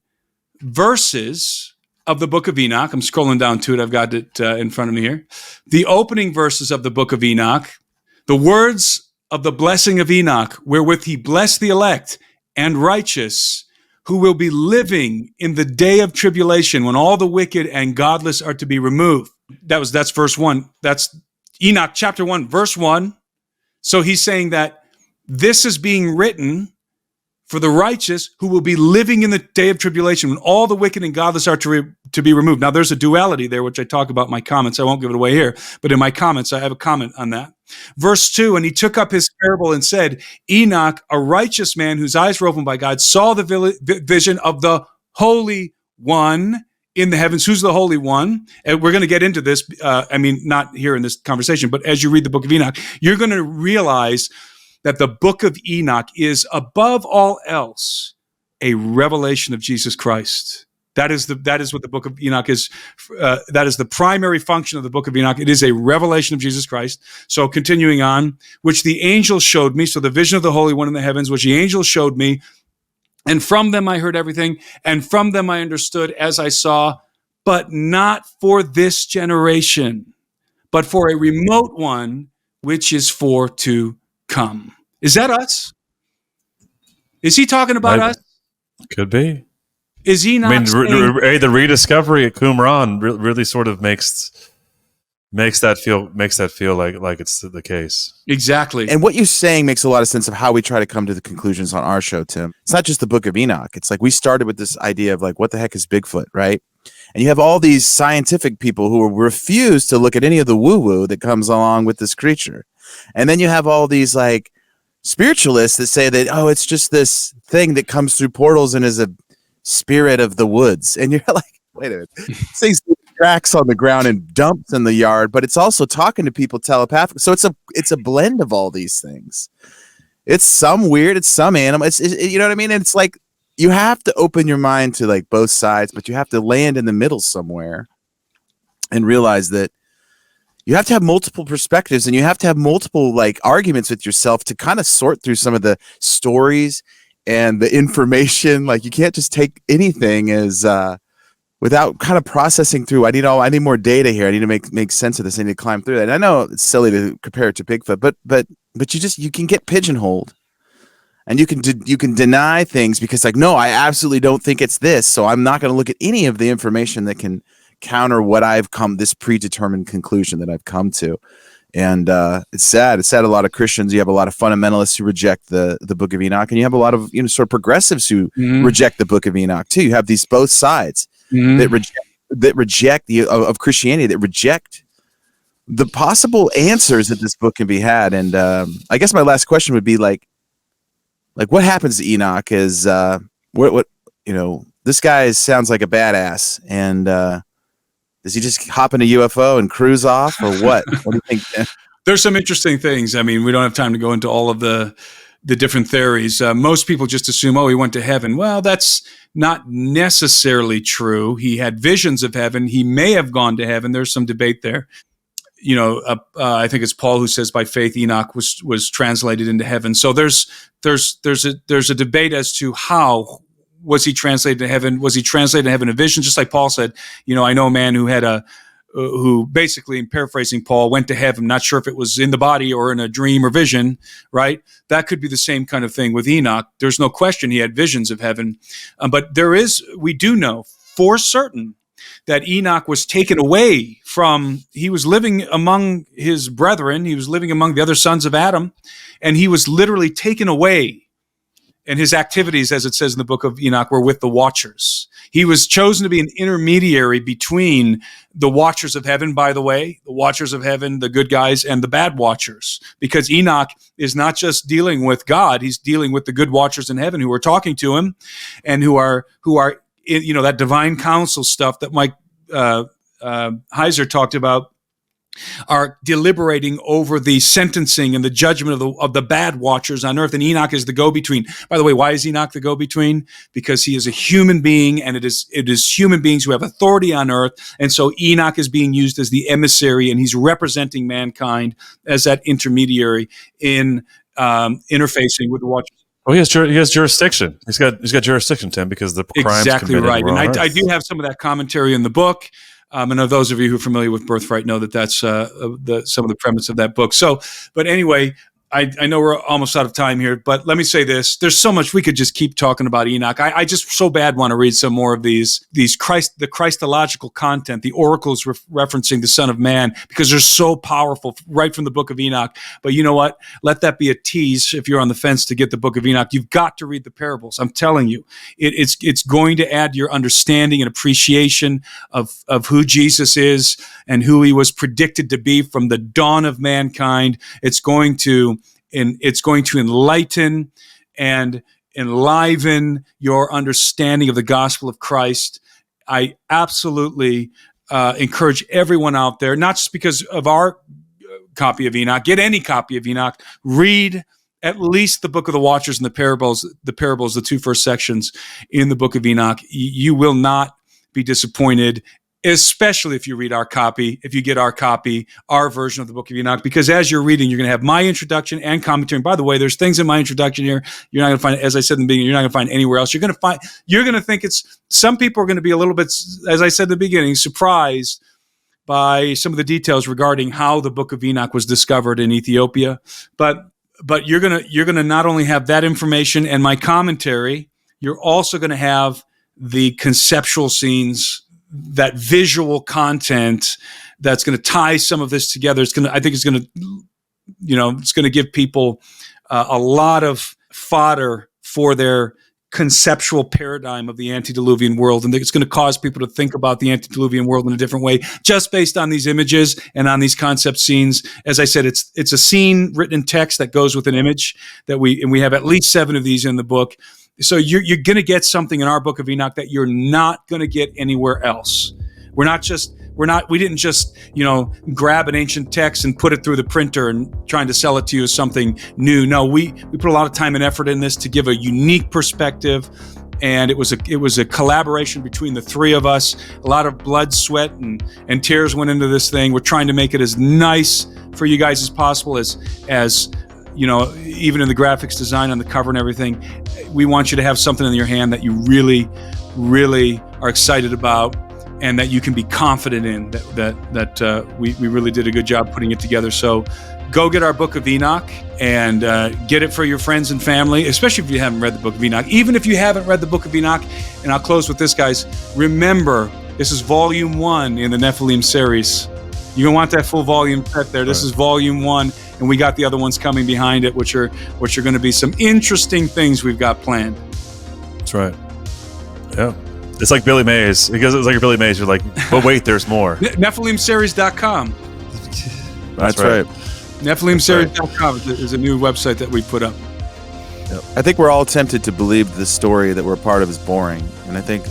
verses of the Book of Enoch? I'm scrolling down to it. I've got it in front of me here. The opening verses of the Book of Enoch, the words of the blessing of Enoch, wherewith he blessed the elect and righteous, who will be living in the day of tribulation, when all the wicked and godless are to be removed. That's verse 1. That's Enoch chapter 1, verse 1. So he's saying that this is being written for the righteous who will be living in the day of tribulation when all the wicked and godless are to be removed. Now, there's a duality there, which I talk about in my comments. I won't give it away here, but in my comments, I have a comment on that. Verse 2, and he took up his parable and said, Enoch, a righteous man whose eyes were opened by God, saw the vision of the Holy One in the heavens. Who's the Holy One? And we're going to get into this. Not here in this conversation, but as you read the Book of Enoch, you're going to realize that the Book of Enoch is, above all else, a revelation of Jesus Christ. That is what the Book of Enoch is. That is the primary function of the Book of Enoch. It is a revelation of Jesus Christ. So continuing on, which the angel showed me, so the vision of the Holy One in the heavens, which the angel showed me, and from them I heard everything, and from them I understood as I saw, but not for this generation, but for a remote one, which is for to come. Is that us? Is he talking about us? Could be. Is he not? The rediscovery at Qumran really sort of makes that feel like it's the case. Exactly. And what you're saying makes a lot of sense of how we try to come to the conclusions on our show, Tim. It's not just the Book of Enoch. It's like we started with this idea of like, what the heck is Bigfoot, right? And you have all these scientific people who refuse to look at any of the woo-woo that comes along with this creature. And then you have all these like spiritualists that say that, oh, it's just this thing that comes through portals and is a spirit of the woods. And you're like, wait a minute. This thing's cracks on the ground and dumps in the yard, but it's also talking to people telepathically. So it's a blend of all these things. It's some weird, it's some animal. It's you know what I mean? And it's like you have to open your mind to like both sides, but you have to land in the middle somewhere and realize that you have to have multiple perspectives and you have to have multiple like arguments with yourself to kind of sort through some of the stories and the information. Like you can't just take anything as without kind of processing through. I need more data here. I need to make sense of this. I need to climb through that. And I know it's silly to compare it to Bigfoot, but you can get pigeonholed, and you can deny things because like, no, I absolutely don't think it's this. So I'm not going to look at any of the information that can counter what this predetermined conclusion that I've come to. And it's sad. It's sad. A lot of Christians, you have a lot of fundamentalists who reject the Book of Enoch, and you have a lot of sort of progressives who reject the Book of Enoch too. You have these both sides that reject of Christianity, that reject the possible answers that this book can be had. And I guess my last question would be like what happens to Enoch is this guy sounds like a badass, and does he just hop in a UFO and cruise off, or what? What do you think? There's some interesting things. I mean, we don't have time to go into all of the different theories. Most people just assume, he went to heaven. Well, that's not necessarily true. He had visions of heaven. He may have gone to heaven. There's some debate there. I think it's Paul who says by faith Enoch was translated into heaven. So there's a debate as to how was he translated to heaven. Was he translated to heaven in a vision? Just like Paul said, I know a man who basically, in paraphrasing Paul, went to heaven. Not sure if it was in the body or in a dream or vision, right? That could be the same kind of thing with Enoch. There's no question he had visions of heaven. But we do know for certain that Enoch was taken away he was living among his brethren. He was living among the other sons of Adam, and he was literally taken away. And his activities, as it says in the Book of Enoch, were with the Watchers. He was chosen to be an intermediary between the Watchers of heaven, by the way, the Watchers of heaven, the good guys, and the bad Watchers. Because Enoch is not just dealing with God, he's dealing with the good Watchers in heaven who are talking to him and who are that divine counsel stuff that Mike Heiser talked about, are deliberating over the sentencing and the judgment of the bad Watchers on earth. And Enoch is the go-between. By the way, why is Enoch the go-between? Because he is a human being, and it is human beings who have authority on earth. And so Enoch is being used as the emissary, and he's representing mankind as that intermediary in interfacing with the Watchers. Well, he has jurisdiction. He's got jurisdiction, Tim, because the crimes exactly committed right. were on And earth. I do have some of that commentary in the book. And those of you who are familiar with Birthright know that that's some of the premise of that book. So, but anyway, I know we're almost out of time here, but let me say this. There's so much we could just keep talking about Enoch. I just so bad want to read some more of the Christological content, the oracles referencing the Son of Man, because they're so powerful right from the Book of Enoch. But you know what? Let that be a tease if you're on the fence to get the Book of Enoch. You've got to read the parables. I'm telling you, it's going to add to your understanding and appreciation of who Jesus is and who he was predicted to be from the dawn of mankind. It's going to enlighten and enliven your understanding of the gospel of Christ. I absolutely encourage everyone out there, not just because of our copy of Enoch, get any copy of Enoch, read at least the Book of the Watchers and the parables, the two first sections in the Book of Enoch. You will not be disappointed, especially if you read our copy, if you get our copy, our version of the Book of Enoch, because as you're reading, you're going to have my introduction and commentary. And by the way, there's things in my introduction here you're not going to find, as I said in the beginning, you're not going to find anywhere else. You're going to think some people are going to be a little bit, as I said in the beginning, surprised by some of the details regarding how the Book of Enoch was discovered in Ethiopia. But you're going to not only have that information and my commentary, you're also going to have the conceptual scenes, that visual content that's going to tie some of this together. It's going to give people a lot of fodder for their conceptual paradigm of the antediluvian world. And it's going to cause people to think about the antediluvian world in a different way, just based on these images and on these concept scenes. As I said, it's a scene written in text that goes with an image that we have at least 7 of these in the book. So you're going to get something in our Book of Enoch that you're not going to get anywhere else. We didn't just, grab an ancient text and put it through the printer and trying to sell it to you as something new. No, we put a lot of time and effort in this to give a unique perspective. And it was a collaboration between the 3 of us. A lot of blood, sweat, and tears went into this thing. We're trying to make it as nice for you guys as possible, as even in the graphics design on the cover and everything. We want you to have something in your hand that you really, really are excited about, and that you can be confident in, that we really did a good job putting it together. So go get our Book of Enoch and get it for your friends and family, especially if you haven't read the Book of Enoch. Even if you haven't read the Book of Enoch, and I'll close with this, guys, remember, this is volume 1 in the Nephilim series. You're going to want that full volume set there. This is volume 1, and we got the other ones coming behind it, which are going to be some interesting things we've got planned. That's right. Yeah. It's like Billy Mays. Because it's like Billy Mays. You're like, but wait, there's more. NephilimSeries.com. That's right. NephilimSeries.com is a new website that we put up. Yep. I think we're all tempted to believe the story that we're part of is boring. And I think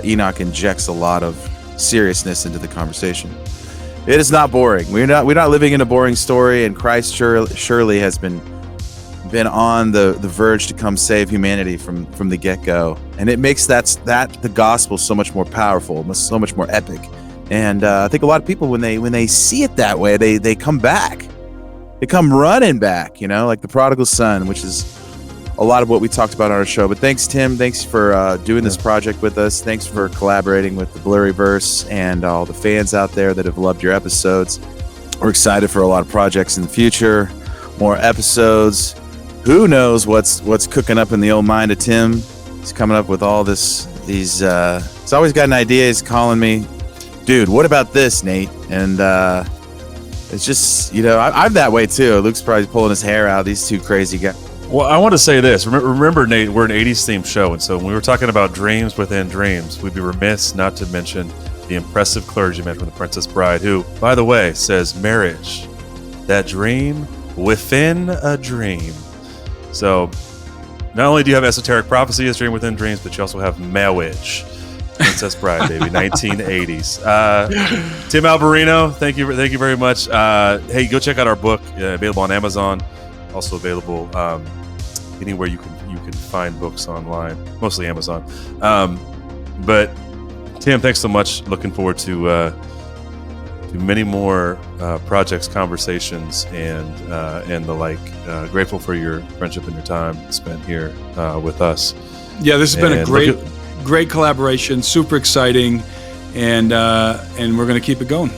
Enoch injects a lot of seriousness into the conversation. It is not boring. We're not living in a boring story, and Christ surely has been on the verge to come save humanity from the get-go, and it makes that the gospel so much more powerful, so much more epic. And I think a lot of people, when they see it that way, they come back, they come running back, like the prodigal son, which is a lot of what we talked about on our show. But thanks, Tim. Thanks for doing this project with us. Thanks for collaborating with the Blurry verse and all the fans out there that have loved your episodes. We're excited for a lot of projects in the future, more episodes. Who knows what's cooking up in the old mind of Tim? He's coming up with all these. He's always got an idea. He's calling me, dude. What about this, Nate? And it's just I'm that way too. Luke's probably pulling his hair out. These 2 crazy guys. Well, I want to say this. Remember, Nate, we're an 80s themed show, and so when we were talking about dreams within dreams, we'd be remiss not to mention the impressive clergyman from The Princess Bride, who, by the way, says marriage, that dream within a dream. So not only do you have esoteric prophecy as dream within dreams, but you also have marriage. Princess Bride, baby, 1980s. Tim Alberino, thank you very much. Hey, go check out our book, available on Amazon, also available anywhere you can find books online, mostly Amazon. But Tim, thanks so much. Looking forward to many more projects, conversations, and the like. Grateful for your friendship and your time spent here with us. Yeah, this has been a great collaboration. Super exciting, and we're going to keep it going.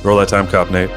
Roll that time cop, Nate.